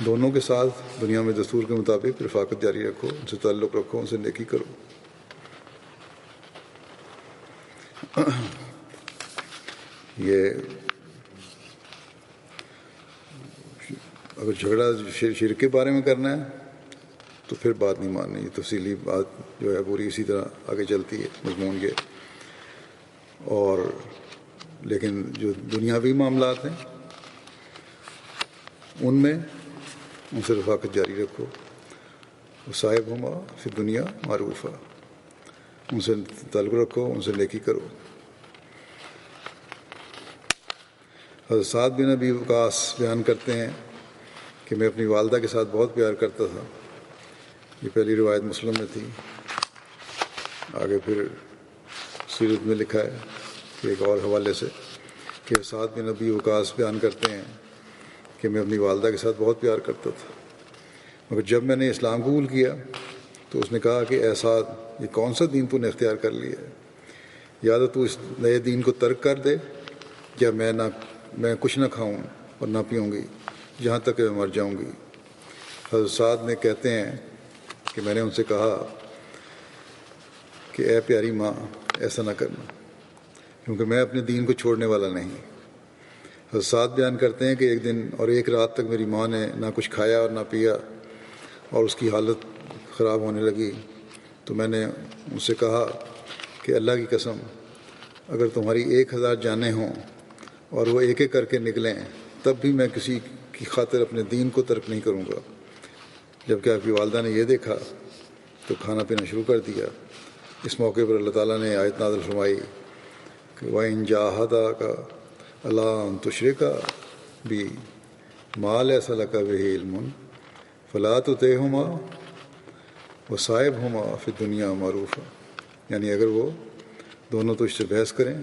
دونوں کے ساتھ دنیا میں دستور کے مطابق رفاقت جاری رکھو، ان سے تعلق رکھو، ان سے نیکی کرو۔ یہ اگر جھگڑا شرک کے بارے میں کرنا ہے تو پھر بات نہیں ماننی۔ یہ تفصیلی بات جو ہے پوری اسی طرح آگے چلتی ہے مضمون کے۔ اور لیکن جو دنیاوی معاملات ہیں ان میں ان سے رفاقت جاری رکھو۔ وصاحبہما فی الدنیا معروفا، ان سے تعلق رکھو، ان سے نیکی کرو۔ حضرت سعد بن ابی وقاص بیان کرتے ہیں کہ میں اپنی والدہ کے ساتھ بہت پیار کرتا تھا۔ یہ پہلی روایت مسلم میں تھی۔ آگے پھر سیرت میں لکھا ہے کہ ایک اور حوالے سے کہ سعد بن ابی وقاص بیان کرتے ہیں کہ میں اپنی والدہ کے ساتھ بہت پیار کرتا تھا، مگر جب میں نے اسلام قبول کیا تو اس نے کہا کہ اے سعد، یہ کون سا دین تو نے اختیار کر لیا ہے؟ یا تو اس نئے دین کو ترک کر دے یا میں کچھ نہ کھاؤں اور نہ پیوں گی جہاں تک کہ میں مر جاؤں گی۔ حضرت سعد نے کہتے ہیں کہ میں نے ان سے کہا کہ اے پیاری ماں، ایسا نہ کرنا، کیونکہ میں اپنے دین کو چھوڑنے والا نہیں۔ حضرت سعد بیان کرتے ہیں کہ ایک دن اور ایک رات تک میری ماں نے نہ کچھ کھایا اور نہ پیا اور اس کی حالت خراب ہونے لگی، تو میں نے ان سے کہا کہ اللہ کی قسم، اگر تمہاری 1000 جانیں ہوں اور وہ ایک ایک کر کے نکلیں تب بھی میں کسی کی خاطر اپنے دین کو ترک نہیں کروں گا۔ جبکہ آپ کی والدہ نے یہ دیکھا تو کھانا پینا شروع کر دیا۔ اس موقع پر اللہ تعالیٰ نے آیت نازل فرمائی کہ وَإِن جَاهَدَاكَ عَلَىٰ أَن تُشْرِكَ بِي مَا لَيْسَ لَكَ بِهِ عِلْمٌ فَلَا تُطِعْهُمَا وَصَاحِبْهُمَا فِي الدُّنْيَا مَعْرُوفًا، یعنی اگر وہ دونوں تجھ سے بحث کریں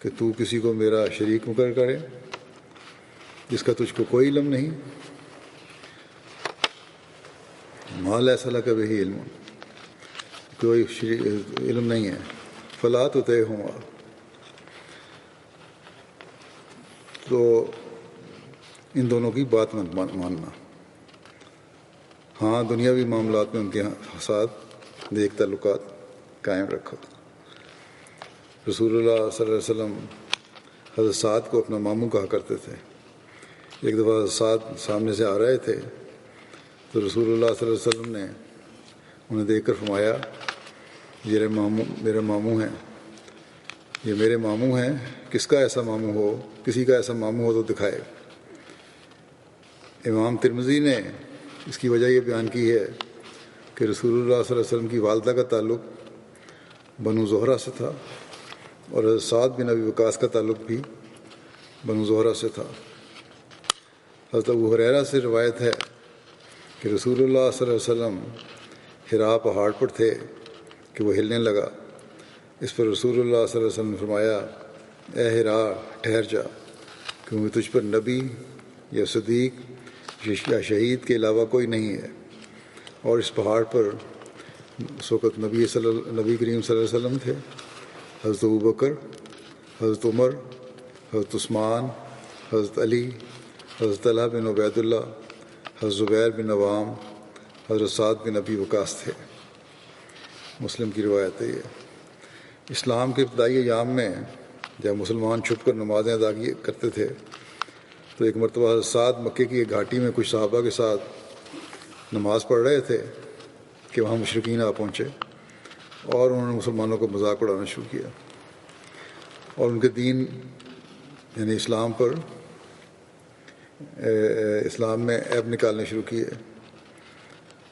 کہ تو کسی کو میرا شریک مقرر کرے جس کا تجھ کو کوئی علم نہیں، مَا لَيْسَ لَكَ بِهِ عِلْمٌ، کوئی علم نہیں ہے، فَلَا تُطِعْهُمَا، تو ان دونوں کی بات مت ماننا۔ ہاں دنیاوی معاملات میں ان کے ساتھ نیک تعلقات قائم رکھو۔ رسول اللہ صلی اللہ علیہ وسلم حضرت سعد کو اپنا ماموں کہا کرتے تھے۔ ایک دفعہ حضرت سعد سامنے سے آ رہے تھے تو رسول اللہ صلی اللہ علیہ وسلم نے انہیں دیکھ کر فرمایا یہ میرے ماموں ہیں، یہ میرے ماموں ہیں، کس کا ایسا ماموں ہو، کسی کا ایسا ماموں ہو تو دکھائے۔ امام ترمذی نے اس کی وجہ یہ بیان کی ہے کہ رسول اللہ صلی اللہ علیہ وسلم کی والدہ کا تعلق بنو زہرہ سے تھا اور حضرت سعد بن ابی وقاص کا تعلق بھی بنو زہرہ سے تھا۔ حضرت ابو ہریرہ سے روایت ہے کہ رسول اللہ صلی اللہ علیہ وسلم حرا پہاڑ پر تھے کہ وہ ہلنے لگا۔ اس پر رسول اللہ صلی اللہ علیہ وسلم نے فرمایا اے حرا ٹھہر جا، کیونکہ تجھ پر نبی یا صدیق یا شہید کے علاوہ کوئی نہیں ہے۔ اور اس پہاڑ پر اس وقت نبی کریم صلی اللہ علیہ وسلم تھے، حضرت ابوبکر، حضرت عمر، حضرت عثمان، حضرت علی، حضرت طلحہ بن عبید اللہ، حضرت زبیر بن عوام، حضرت سعد بن ابی وقاص تھے۔ مسلم کی روایت ہے یہ۔ اسلام کے ابتدائی ایام میں جب مسلمان چھپ کر نمازیں ادا کرتے تھے تو ایک مرتبہ حضرت سعد مکے کی ایک گھاٹی میں کچھ صحابہ کے ساتھ نماز پڑھ رہے تھے کہ وہاں مشرکین آ پہنچے اور انہوں نے مسلمانوں کو مذاق اڑانا شروع کیا اور ان کے دین یعنی اسلام میں عیب نکالنے شروع کیے،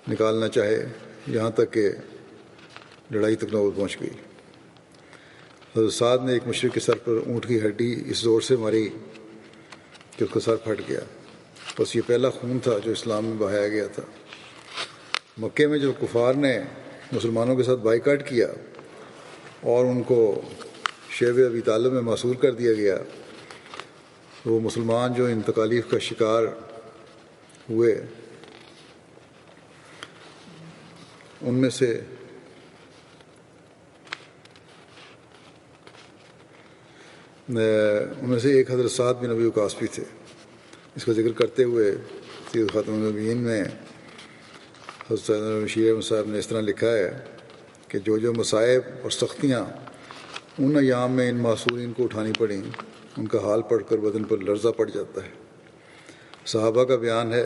نکالنا چاہے، یہاں تک کہ لڑائی تک نوبت پہنچ گئی۔ حضرت سعد نے ایک مشرک کے سر پر اونٹ کی ہڈی اس زور سے ماری کہ اس کا سر پھٹ گیا۔ بس یہ پہلا خون تھا جو اسلام میں بہایا گیا تھا۔ مکے میں جو کفار نے مسلمانوں کے ساتھ بائیکاٹ کیا اور ان کو شیب ابی طالب میں محصور کر دیا گیا، وہ مسلمان جو ان تکالیف کا شکار ہوئے ان میں سے ایک حضرت سعد بن ابی وقاص بھی تھے۔ اس کا ذکر کرتے ہوئے سید خاتم النبیین میں حضرت شیعہ احمد صاحب نے اس طرح لکھا ہے کہ جو مصائب اور سختیاں ان ایام میں ان معصورین کو اٹھانی پڑیں ان کا حال پڑھ کر بدن پر لرزہ پڑ جاتا ہے۔ صحابہ کا بیان ہے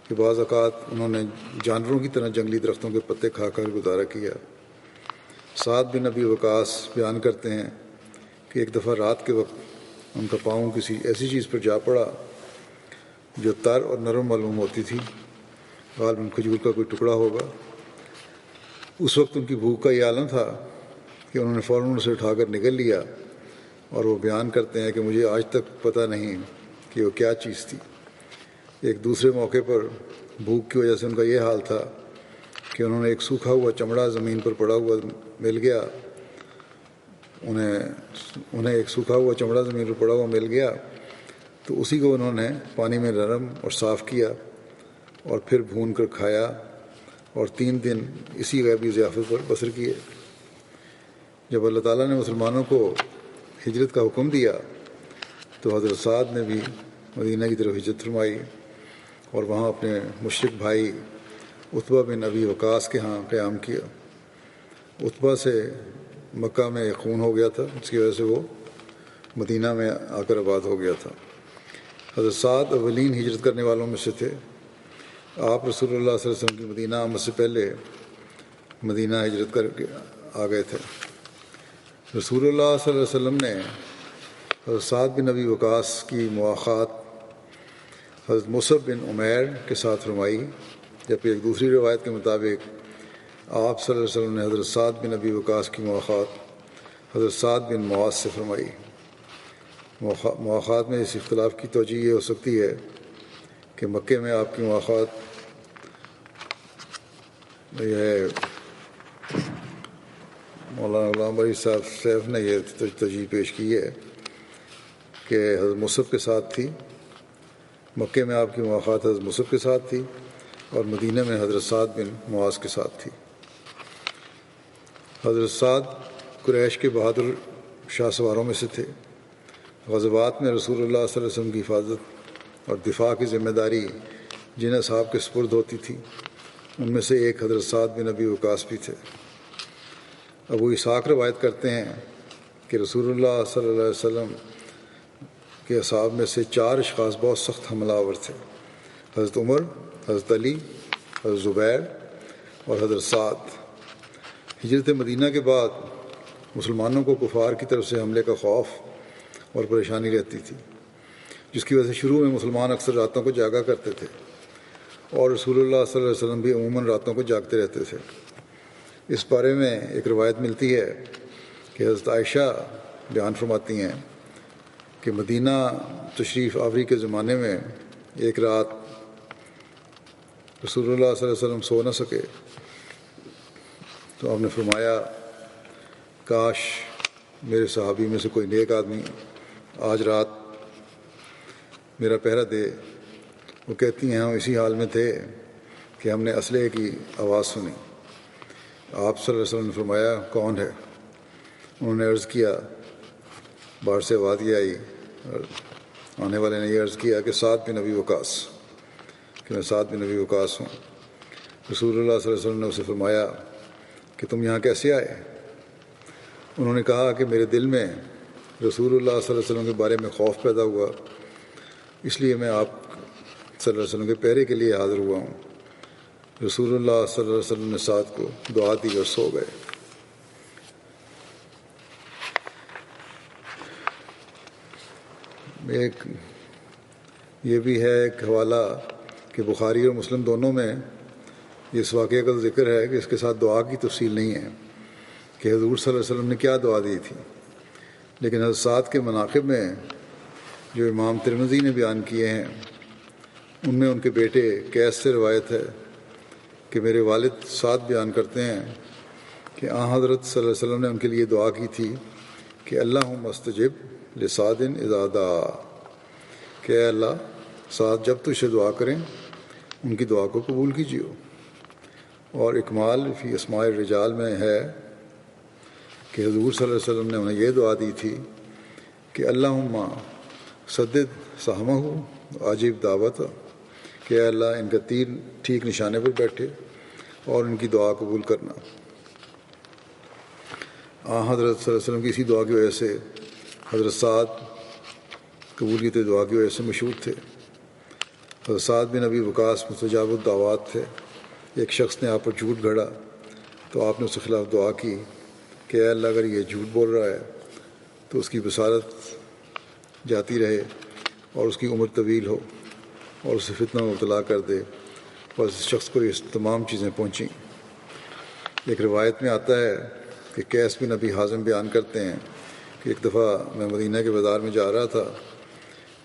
کہ بعض اوقات انہوں نے جانوروں کی طرح جنگلی درختوں کے پتے کھا کر گزارا کیا۔ سعد بن ابی وقاص بیان کرتے ہیں کہ ایک دفعہ رات کے وقت ان کا پاؤں کسی ایسی چیز پر جا پڑا جو تر اور نرم معلوم ہوتی تھی، غالباً کھجور کا کوئی ٹکڑا ہوگا۔ اس وقت ان کی بھوک کا یہ عالم تھا کہ انہوں نے فوراً اسے اٹھا کر نگل لیا، اور وہ بیان کرتے ہیں کہ مجھے آج تک پتہ نہیں کہ وہ کیا چیز تھی۔ ایک دوسرے موقع پر بھوک کی وجہ سے ان کا یہ حال تھا کہ انہوں نے ایک سوکھا ہوا چمڑا زمین پر پڑا ہوا مل گیا، انہیں ایک سوکھا ہوا چمڑا زمین پر پڑا ہوا مل گیا تو اسی کو انہوں نے پانی میں نرم اور صاف کیا اور پھر بھون کر کھایا اور 3 دن اسی غیبی ضیافت پر بسر کیے۔ جب اللہ تعالیٰ نے مسلمانوں کو ہجرت کا حکم دیا تو حضرت سعد نے بھی مدینہ کی طرف ہجرت فرمائی اور وہاں اپنے مشرک بھائی عتبہ بن ابی وقاص کے ہاں قیام کیا۔ عتبہ سے مکہ میں ایک خون ہو گیا تھا جس کی وجہ سے وہ مدینہ میں آ کر آباد ہو گیا تھا۔ حضرت سعد اولین ہجرت کرنے والوں میں سے تھے۔ آپ رسول اللہ صلی اللہ علیہ وسلم کی مدینہ آمد سے پہلے مدینہ ہجرت کر کے آ گئے تھے۔ رسول اللہ صلی اللہ علیہ وسلم نے حضرت سعد بن ابی وقاص کی مواخات حضرت مصعب بن عمیر کے ساتھ فرمائی، جبکہ ایک دوسری روایت کے مطابق آپ صلی اللہ علیہ وسلم نے حضرت سعد بن ابی وقاص کی مواخات حضرت سعد بن معاذ سے فرمائی۔ مواخات میں اس اختلاف کی توجہ یہ ہو سکتی ہے کہ مکے میں آپ کی مواخات یہ ہے، مولانا غلام علی صاحب سیف نے یہ ترجیح پیش کی ہے کہ حضرت مصعب کے ساتھ تھی، مکے میں آپ کی مواخات حضرت مصعب کے ساتھ تھی اور مدینہ میں حضرت سعد بن معاذ کے ساتھ تھی۔ حضرت سعد قریش کے بہادر شاہ سواروں میں سے تھے۔ غزوات میں رسول اللہ صلی اللہ علیہ وسلم کی حفاظت اور دفاع کی ذمہ داری جن اصحاب کے سپرد ہوتی تھی ان میں سے ایک حضرت سعد بن ابی وقاص بھی تھے۔ ابو اسحاق روایت کرتے ہیں کہ رسول اللہ صلی اللہ علیہ وسلم کے اصحاب میں سے 4 اشخاص بہت سخت حملہ آور تھے: حضرت عمر، حضرت علی، حضرت زبیر اور حضرت سعد۔ ہجرت مدینہ کے بعد مسلمانوں کو کفار کی طرف سے حملے کا خوف اور پریشانی رہتی تھی، جس کی وجہ سے شروع میں مسلمان اکثر راتوں کو جاگا کرتے تھے اور رسول اللہ صلی اللہ علیہ وسلم بھی عموماً راتوں کو جاگتے رہتے تھے۔ اس بارے میں ایک روایت ملتی ہے کہ حضرت عائشہ بیان فرماتی ہیں کہ مدینہ تشریف آوری کے زمانے میں ایک رات رسول اللہ صلی اللہ علیہ وسلم سو نہ سکے تو آپ نے فرمایا، کاش میرے صحابی میں سے کوئی نیک آدمی آج رات میرا پہرا دے۔ وہ کہتی ہیں ہم اسی حال میں تھے کہ ہم نے اسلحے کی آواز سنی۔ آپ صلی اللہ علیہ وسلم نے فرمایا، کون ہے؟ انہوں نے عرض کیا، باہر سے آواز یہ آئی اور آنے والے نے یہ عرض کیا کہ سعد بن ابی وقاص، کہ میں سعد بن ابی وقاص ہوں۔ رسول اللہ صلی اللہ علیہ وسلم نے اسے فرمایا کہ تم یہاں کیسے آئے؟ انہوں نے کہا کہ میرے دل میں رسول اللہ صلی اللہ علیہ وسلم کے بارے میں خوف پیدا ہوا، اس لیے میں آپ صلی اللہ علیہ وسلم کے پہرے کے لیے حاضر ہوا ہوں۔ رسول اللہ صلی اللہ علیہ وسلم نے سعد کو دعا دی اور سو گئے۔ ایک یہ بھی ہے ایک حوالہ کہ بخاری اور مسلم دونوں میں اس واقعے کا ذکر ہے کہ اس کے ساتھ دعا کی تفصیل نہیں ہے کہ حضور صلی اللہ علیہ وسلم نے کیا دعا دی تھی، لیکن حضرت سعد کے مناقب میں جو امام ترمذی نے بیان کیے ہیں ان میں ان کے بیٹے قیس سے روایت ہے کہ میرے والد سعد بیان کرتے ہیں کہ حضرت صلی اللہ علیہ وسلم نے ان کے لیے دعا کی تھی کہ اللہم استجب لسعد اذا دعا، کہ اے اللہ سعد جب تو اسے دعا کریں ان کی دعا کو قبول کیجیے۔ اور اکمال فی اسماء الرجال میں ہے کہ حضور صلی اللہ علیہ وسلم نے انہیں یہ دعا دی تھی کہ اللہم سدد سہمہ عجیب دعوت، کہ اے اللہ ان کا تیر ٹھیک نشانے پر بیٹھے اور ان کی دعا قبول کرنا۔ حضرت صلی اللہ علیہ وسلم کی اسی دعا کی وجہ سے حضرت سعد قبولیت دعا کی وجہ سے مشہور تھے۔ حضرت سعد بن ابی وقاص مستجاب الدعوات تھے۔ ایک شخص نے آپ پر جھوٹ گھڑا تو آپ نے اس کے خلاف دعا کی کہ اے اللہ اگر یہ جھوٹ بول رہا ہے تو اس کی بصارت جاتی رہے اور اس کی عمر طویل ہو اور اسے فتنہ میں مبتلا کر دے۔ اور اس شخص کو یہ تمام چیزیں پہنچیں۔ ایک روایت میں آتا ہے کہ قیس بن ابی حازم بیان کرتے ہیں کہ ایک دفعہ میں مدینہ کے بازار میں جا رہا تھا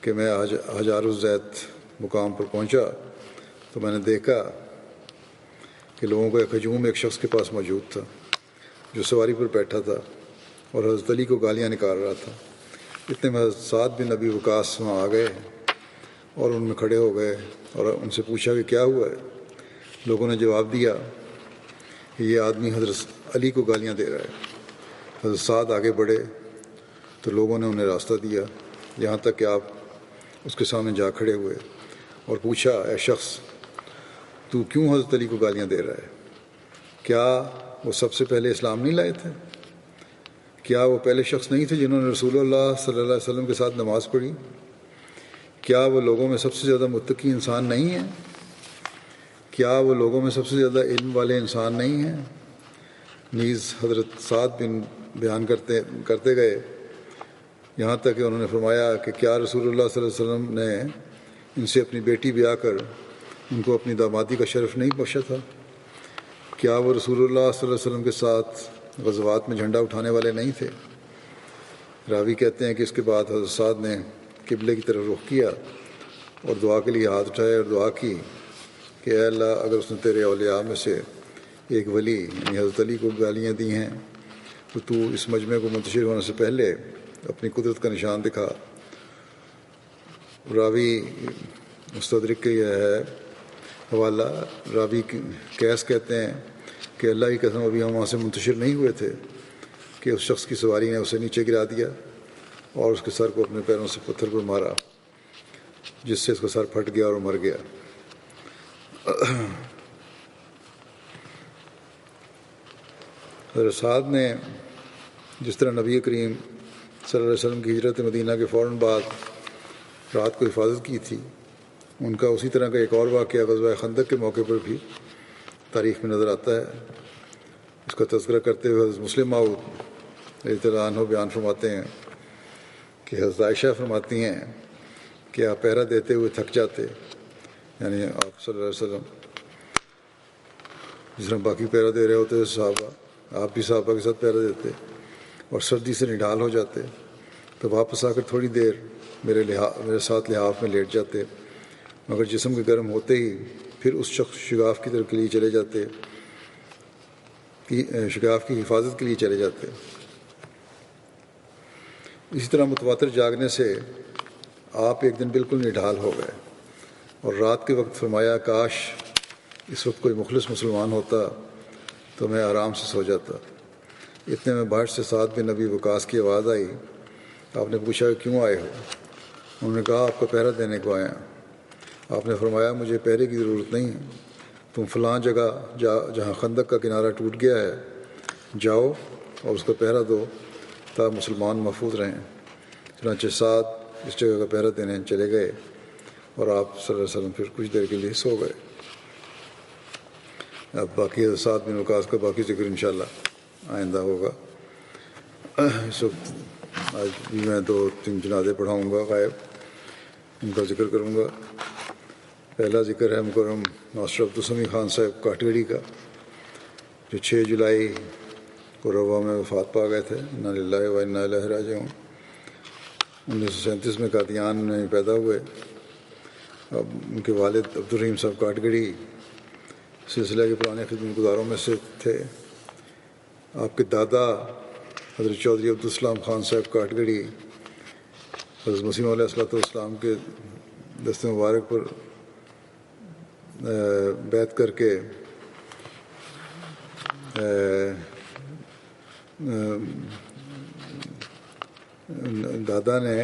کہ میں حجار الزیت مقام پر پہنچا تو میں نے دیکھا کہ لوگوں کا ایک ہجوم ایک شخص کے پاس موجود تھا جو سواری پر بیٹھا تھا اور حضرت علی کو گالیاں نکال رہا تھا۔ اتنے میں حضرت سعد بن ابی وقاص وہاں آ گئے اور ان میں کھڑے ہو گئے اور ان سے پوچھا کہ کیا ہوا ہے؟ لوگوں نے جواب دیا کہ یہ آدمی حضرت علی کو گالیاں دے رہا ہے۔ حضرت سعد آگے بڑھے تو لوگوں نے انہیں راستہ دیا یہاں تک کہ آپ اس کے سامنے جا کھڑے ہوئے اور پوچھا، اے شخص تو کیوں حضرت علی کو گالیاں دے رہا ہے؟ کیا وہ سب سے پہلے اسلام نہیں لائے تھے؟ کیا وہ پہلے شخص نہیں تھے جنہوں نے رسول اللہ صلی اللہ علیہ وسلم کے ساتھ نماز پڑھی؟ کیا وہ لوگوں میں سب سے زیادہ متقی انسان نہیں ہیں؟ کیا وہ لوگوں میں سب سے زیادہ علم والے انسان نہیں ہیں؟ نیز حضرت سعد بن بیان کرتے گئے یہاں تک کہ انہوں نے فرمایا کہ کیا رسول اللہ صلی اللہ علیہ وسلم نے ان سے اپنی بیٹی بیاہ کر ان کو اپنی دامادی کا شرف نہیں بخشا تھا؟ کیا وہ رسول اللہ صلی اللہ علیہ وسلم کے ساتھ غزوات میں جھنڈا اٹھانے والے نہیں تھے؟ راوی کہتے ہیں کہ اس کے بعد حضرت سعد نے قبلے کی طرف رخ کیا اور دعا کے لیے ہاتھ اٹھائے اور دعا کی کہ اے اللہ، اگر اس نے تیرے اولیاء میں سے ایک ولی یعنی حضرت علی کو گالیاں دی ہیں تو اس مجمع کو منتشر ہونے سے پہلے اپنی قدرت کا نشان دکھا۔ راوی مستدرک کے یہ ہے حوالہ، راوی قیس کہتے ہیں کہ اللہ کی قسم ابھی ہم وہاں سے منتشر نہیں ہوئے تھے کہ اس شخص کی سواری نے اسے نیچے گرا دیا اور اس کے سر کو اپنے پیروں سے پتھر پر مارا، جس سے اس کا سر پھٹ گیا اور مر گیا۔ حضرت سعد نے جس طرح نبی کریم صلی اللہ علیہ وسلم کی ہجرت مدینہ کے فوراً بعد رات کو حفاظت کی تھی، ان کا اسی طرح کا ایک اور واقعہ غزوہ خندق کے موقع پر بھی تاریخ میں نظر آتا ہے۔ اس کا تذکرہ کرتے ہوئے حضرت مسلم موعود رضی اللہ عنہ بیان فرماتے ہیں کہ حضرت عائشہ فرماتی ہیں کہ آپ پہرا دیتے ہوئے تھک جاتے، یعنی آپ صلی اللہ علیہ وسلم جس طرح باقی پہرا دے رہے ہوتے صحابہ، آپ بھی صحابہ کے ساتھ پہرا دیتے اور سردی سے نڈال ہو جاتے، تو واپس آ کر تھوڑی دیر میرے ساتھ لحاف میں لیٹ جاتے، مگر جسم کے گرم ہوتے ہی پھر اس شگاف کی طرف کے لیے چلے جاتے، شگاف کی حفاظت کے لیے چلے جاتے۔ اسی طرح متواتر جاگنے سے آپ ایک دن بالکل نڈال ہو گئے اور رات کے وقت فرمایا کاش اس وقت کوئی مخلص مسلمان ہوتا تو میں آرام سے سو جاتا۔ اتنے میں باہر سے سعد بن نبی وقاص کی آواز آئی۔ آپ نے پوچھا کیوں آئے ہو؟ انہوں نے کہا آپ کو پہرا دینے کو آیا۔ آپ نے فرمایا مجھے پہرے کی ضرورت نہیں، تم فلاں جگہ جہاں خندق کا کنارہ ٹوٹ گیا ہے جاؤ اور اس کا پہرا دو تاکہ مسلمان محفوظ رہیں۔ چنانچہ سعد اس جگہ کا پہرا دینے چلے گئے اور آپ صلی اللہ علیہ وسلم پھر کچھ دیر کے لیے سو گئے۔ اب باقی سعد بن وقاص کا باقی ذکر انشاءاللہ آئندہ ہوگا۔ اس وقت آج بھی میں 2-3 جنازے پڑھاؤں گا غائب، ان کا ذکر کروں گا۔ پہلا ذکر ہے مکرم ماسٹر عبدالسمیع خان صاحب کاٹگڑی کا، جو 6 جولائی کو روا میں وفات پا گئے تھے۔ انا للہ و انا الیہ راجعون۔ 1937 میں قادیان میں پیدا ہوئے۔ اب ان کے والد عبدالرحیم صاحب کاٹگڑی سلسلہ کے پرانے خدمت گزاروں میں سے تھے۔ آپ کے دادا حضرت چودھری عبدالسلام خان صاحب کاٹگڑی حضرت مسیح علیہ السلام کے دست مبارک پر بیعت کر کے دادا نے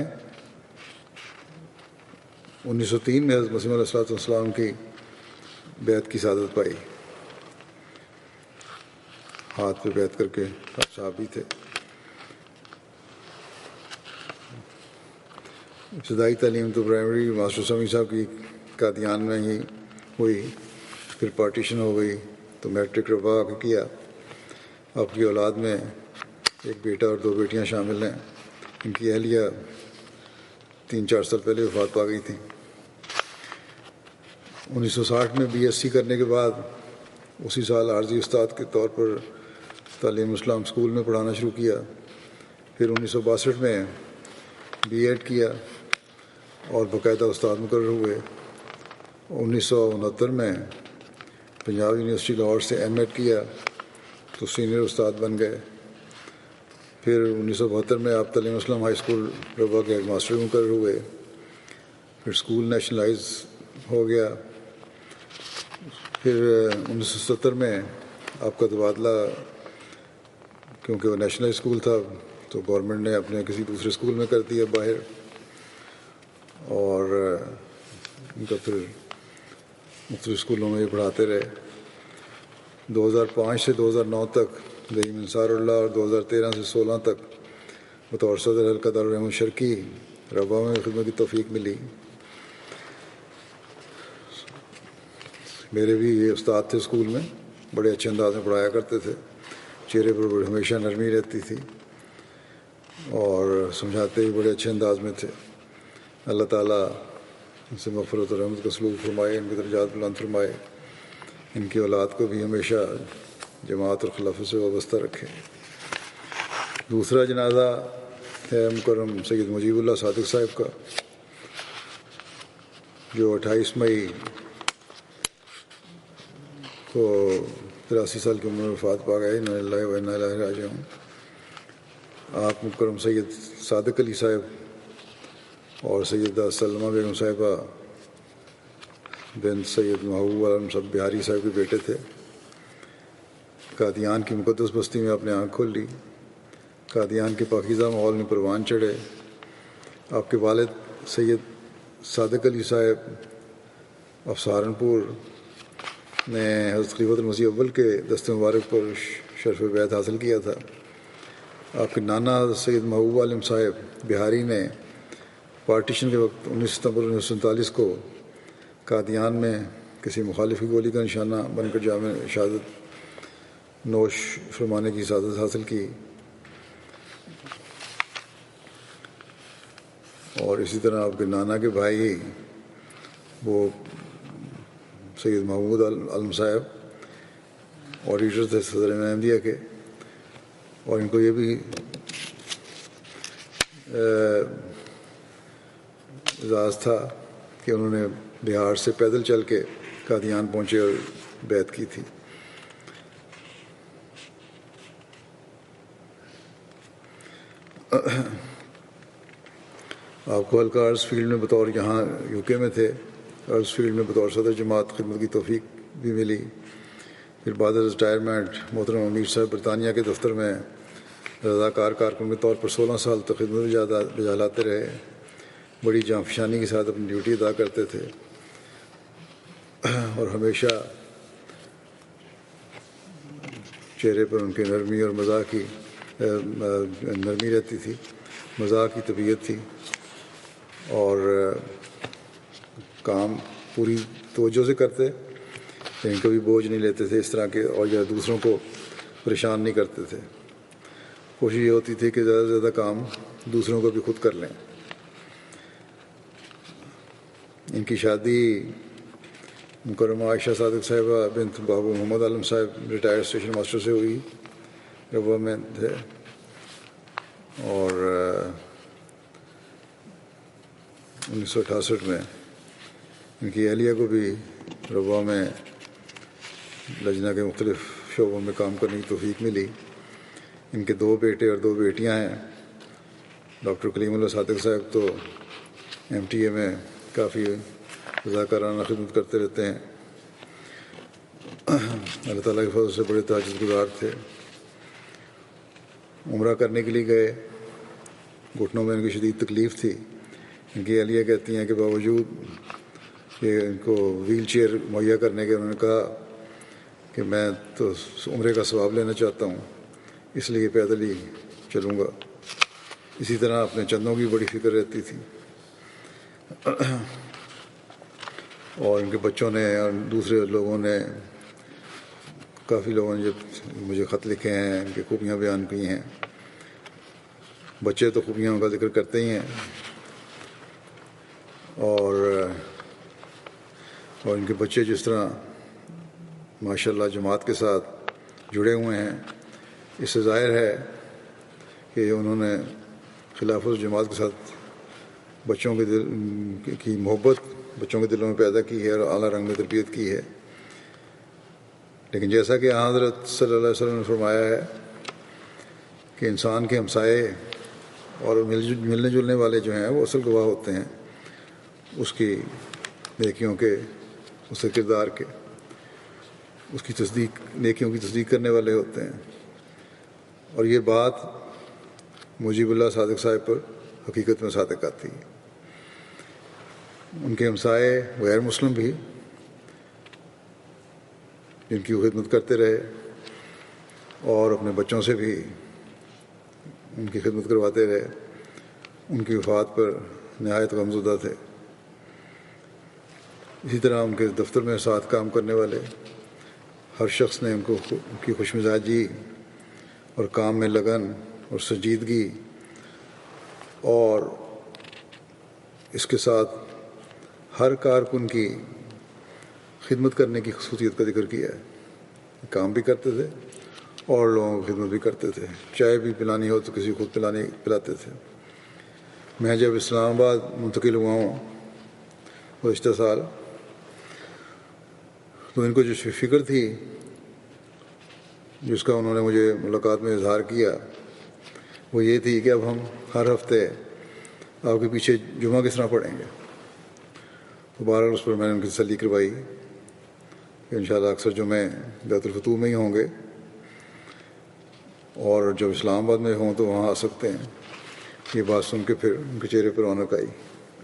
1903 میں حضرت مسیح علیہ السلام کی بیعت کی سعادت پائی، ہاتھ پہ بیعت کر کے آپ صحابی تھے۔ ابتدائی تعلیم تو پرائمری ماسٹر سمیع صاحب کی قادیان میں ہی ہوئی، پھر پارٹیشن ہو گئی تو میٹرک ربا کیا۔ آپ کی اولاد میں ایک بیٹا اور 2 بیٹیاں شامل ہیں۔ ان کی اہلیہ 3-4 سال پہلے وفات پا گئی تھیں۔ 1960 میں BSc کرنے کے بعد اسی سال عارضی استاد کے طور پر تعلیم اسلام اسکول میں پڑھانا شروع کیا۔ پھر 1962 میں B.Ed کیا اور باقاعدہ استاد مقرر ہوئے۔ 1969 میں پنجاب یونیورسٹی لاہور سے M.Ed کیا تو سینئر استاد بن گئے۔ پھر 1972 میں آپ تعلیم اسلام ہائی اسکول ربا کے ہیڈ ماسٹر مقرر ہوئے۔ پھر اسکول نیشنلائز ہو گیا۔ پھر 1970 میں آپ کا تبادلہ، کیونکہ وہ نیشنل اسکول تھا تو گورنمنٹ نے اپنے کسی دوسرے اسکول میں کر دیا باہر، اور ان کا پھر مختلف اسکولوں میں یہ پڑھاتے رہے۔ 2005 سے 2009 تک رحیم انصار اللہ اور 2013 سے 2016 تک بطور صدر حلقہ دارالعلوم شرقی ربا میں خدمت کی توفیق ملی۔ میرے بھی یہ استاد تھے اسکول میں، بڑے اچھے انداز میں پڑھایا کرتے تھے، چہرے پر ہمیشہ نرمی رہتی تھی اور سمجھاتے بھی بڑے اچھے انداز میں تھے۔ اللہ تعالیٰ ان سے مغفرت اور رحمت کا سلوک فرمائے، ان کی درجات بلند فرمائے، ان کی اولاد کو بھی ہمیشہ جماعت اور خلافت سے وابستہ رکھے۔ دوسرا جنازہ ہے مکرم سید مجیب اللہ صادق صاحب کا، جو 28 مئی کو 83 سال کی عمر میں وفات پا گئے۔ انا للہ و انا الیہ راجعون۔ آپ مکرم سید صادق علی صاحب اور سیدہ سلمہ بیگم صاحبہ بن سید محبوب عالم صاحب بہاری صاحب کے بیٹے تھے۔ قادیان کی مقدس بستی میں آپ نے آنکھ کھول لی، قادیان کے پاکیزہ ماحول میں پروان چڑھے۔ آپ کے والد سید صادق علی صاحب آف سہارنپور نے حضرت خلیفۃ المسیح اول کے دست مبارک پر شرف بیعت حاصل کیا تھا۔ آپ کے نانا حضرت سید محبوب عالم صاحب بہاری نے پارٹیشن کے وقت 19 ستمبر 1947 کو قادیان میں کسی مخالف کی گولی کا نشانہ بن کر جامع شہادت نوش فرمانے کی سعادت حاصل کی، اور اسی طرح آپ کے نانا کے بھائی وہ سید محمود عالم صاحب آڈیٹر تھے صدر احمدیہ کے، اور ان کو یہ بھی اعزاز تھا کہ انہوں نے بہار سے پیدل چل کے قادیان پہنچے اور بیعت کی تھی۔ آپ کو ہلکا ارض فیلڈ میں بطور یہاں یو کے میں تھے، ارض فیلڈ میں بطور صدر جماعت خدمت کی توفیق بھی ملی۔ پھر بعد ریٹائرمنٹ محترم امیر صاحب برطانیہ کے دفتر میں رضاکار کارکن کے طور پر 16 سال تک خدمت بجا لاتے رہے، بڑی جانفشانی کے ساتھ اپنی ڈیوٹی ادا کرتے تھے، اور ہمیشہ چہرے پر ان کے نرمی اور مزاح کی نرمی رہتی تھی، مزاح کی طبیعت تھی، اور کام پوری توجہ سے کرتے، لیکن کبھی بوجھ نہیں لیتے تھے اس طرح کے، اور یا دوسروں کو پریشان نہیں کرتے تھے۔ کوشش یہ ہوتی تھی کہ زیادہ سے زیادہ کام دوسروں کو بھی خود کر لیں۔ ان کی شادی مکرمہ عائشہ صادق صاحبہ بنت بابو محمد عالم صاحب ریٹائرڈ اسٹیشن ماسٹر سے ہوئی، ربوہ میں تھے، اور 1968 میں ان کی اہلیہ کو بھی ربوہ میں لجنہ کے مختلف شعبوں میں کام کرنے کی توفیق ملی۔ ان کے 2 بیٹے اور 2 بیٹیاں ہیں۔ ڈاکٹر کلیم اللہ صادق صاحب تو ایم ٹی اے میں کافی رضاکارانہ خدمت کرتے رہتے ہیں، اللہ تعالیٰ کے فضل سے بڑے تہجد گزار تھے۔ عمرہ کرنے کے لیے گئے، گھٹنوں میں ان کی شدید تکلیف تھی۔ ان کی اہلیہ کہتی ہیں کہ باوجود کہ ان کو ویل چیئر مہیا کرنے کے، انہوں نے کہا کہ میں تو عمرے کا ثواب لینا چاہتا ہوں، اس لیے پیدل ہی چلوں گا۔ اسی طرح اپنے چندوں کی بڑی فکر رہتی تھی، اور ان کے بچوں نے اور دوسرے لوگوں نے، کافی لوگوں نے جب مجھے خط لکھے ہیں، ان کی خوبیاں بیان کی ہیں۔ بچے تو خوبیوں کا ذکر کرتے ہی ہیں، اور ان کے بچے جس طرح ماشاءاللہ جماعت کے ساتھ جڑے ہوئے ہیں، اس سے ظاہر ہے کہ انہوں نے خلافت جماعت کے ساتھ بچوں کے دل کی محبت بچوں کے دلوں میں پیدا کی ہے، اور اعلیٰ رنگ میں تربیت کی ہے۔ لیکن جیسا کہ حضرت صلی اللہ علیہ وسلم نے فرمایا ہے کہ انسان کے ہمسائے اور ملنے جلنے والے جو ہیں وہ اصل گواہ ہوتے ہیں اس کی نیکیوں کے، اس کے کردار کے، اس کی تصدیق، نیکیوں کی تصدیق کرنے والے ہوتے ہیں۔ اور یہ بات مجیب اللہ صادق صاحب پر حقیقت میں صادق آتی ہے۔ ان کے ہمسائے غیر مسلم بھی جن کی وہ خدمت کرتے رہے، اور اپنے بچوں سے بھی ان کی خدمت کرواتے رہے، ان کی وفات پر نہایت غمزدہ تھے۔ اسی طرح ان کے دفتر میں ساتھ کام کرنے والے ہر شخص نے ان کی خوش مزاجی اور کام میں لگن اور سنجیدگی، اور اس کے ساتھ ہر کارکن کی خدمت کرنے کی خصوصیت کا ذکر کیا ہے. کام بھی کرتے تھے اور لوگوں کی خدمت بھی کرتے تھے. چائے بھی پلانی ہو تو کسی خود پلاتے تھے. میں جب اسلام آباد منتقل ہوا ہوں گزشتہ سال، تو ان کو جو فکر تھی جس کا انہوں نے مجھے ملاقات میں اظہار کیا، وہ یہ تھی کہ اب ہم ہر ہفتے آپ کے پیچھے جمعہ کس طرح پڑھیں گے. تو بہرحال اس پر میں نے ان کی تسلی کروائی کہ انشاءاللہ اکثر جمعے بیت الفتوح میں ہی ہوں گے، اور جب اسلام آباد میں ہوں تو وہاں آ سکتے ہیں. یہ بات سن کے پھر ان کے چہرے پر رونق آئی.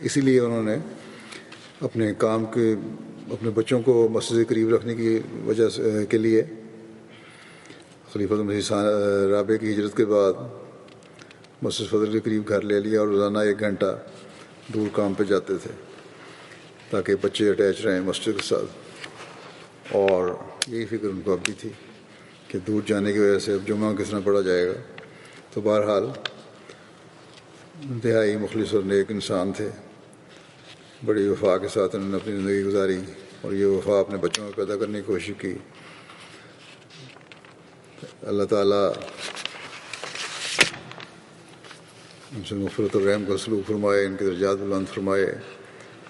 اسی لیے انہوں نے اپنے کام کے اپنے بچوں کو مسجد کے قریب رکھنے کی وجہ کے لیے خلیفۃ المسیح رابع کی ہجرت کے بعد مسجد فضل کے قریب گھر لے لیا، اور روزانہ 1 گھنٹہ دور کام پہ جاتے تھے تاکہ بچے اٹیچ رہیں مسجد کے ساتھ. اور یہی فکر ان کو اب بھی تھی کہ دور جانے کی وجہ سے اب جمعہ کس طرح پڑھا جائے گا. تو بہرحال انتہائی مخلص اور نیک انسان تھے. بڑی وفا کے ساتھ انہوں نے اپنی زندگی گزاری، اور یہ وفا اپنے بچوں میں پیدا کرنے کی کوشش کی. اللہ تعالیٰ ان سے مغفرت اور رحم کا سلوک فرمائے، ان کے درجات بلند فرمائے،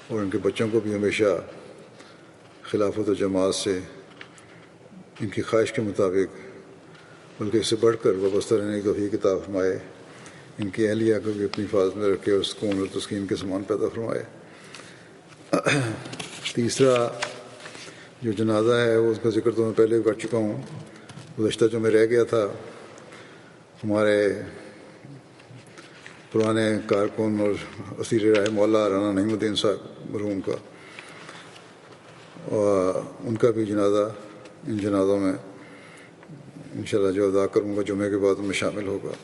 اور ان کے بچوں کو بھی ہمیشہ خلافت و جماعت سے ان کی خواہش کے مطابق بلکہ اس سے بڑھ کر وابستہ رہنے کی توفیق عطا فرمائے. ان کی اہلیہ کو بھی اپنی حفاظت میں رکھے اور سکون اور تسکین کے سامان پیدا فرمائے. تیسرا جو جنازہ ہے اس کا ذکر تو میں پہلے کر چکا ہوں. گزشتہ جو میں رہ گیا تھا، ہمارے پرانے کارکن اور اسیر رائے مولا رانا نعیم الدین صاحب مرحوم کا، اور ان کا بھی جنازہ ان جنازوں میں انشاءاللہ جو ادا کروں گا جمعے کے بعد میں شامل ہوگا.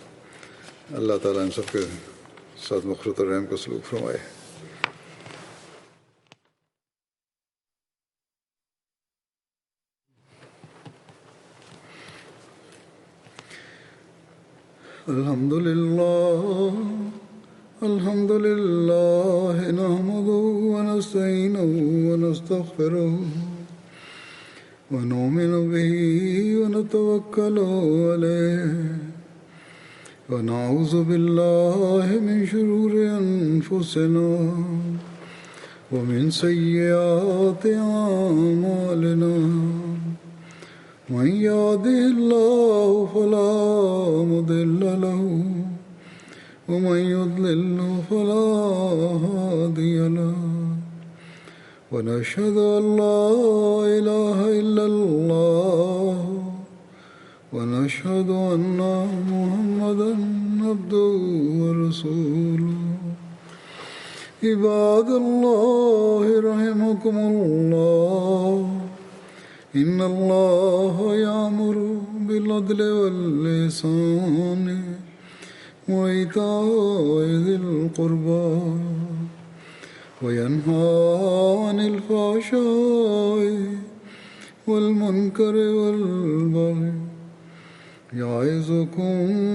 اللہ تعالیٰ ان سب کے ساتھ مغفرت اور رحم کا سلوک فرمائے. الحمد لله نحمده ونستعينه ونستغفره ونؤمن به ونتوكل عليه ونعوذ بالله من شرور أنفسنا ومن سيئات أعمالنا. من يهده الله فلا مضل له ومن يضلل فلا هادي له. ونشهد أن لا إله إلا الله ونشهد أن محمدا عبده ورسوله. عباد الله رحمكم الله، إن الله يأمر بالعدل والإحسان وإيتاء ذي القربى وينهى عن الفحشاء والمنكر والبغي يعظكم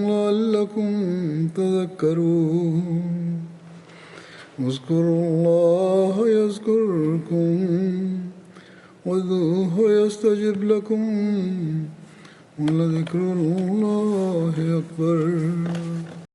لعلكم تذكرون. اذكروا الله يذكركم وادعوه يستجب لكم ولذكر الله أكبر.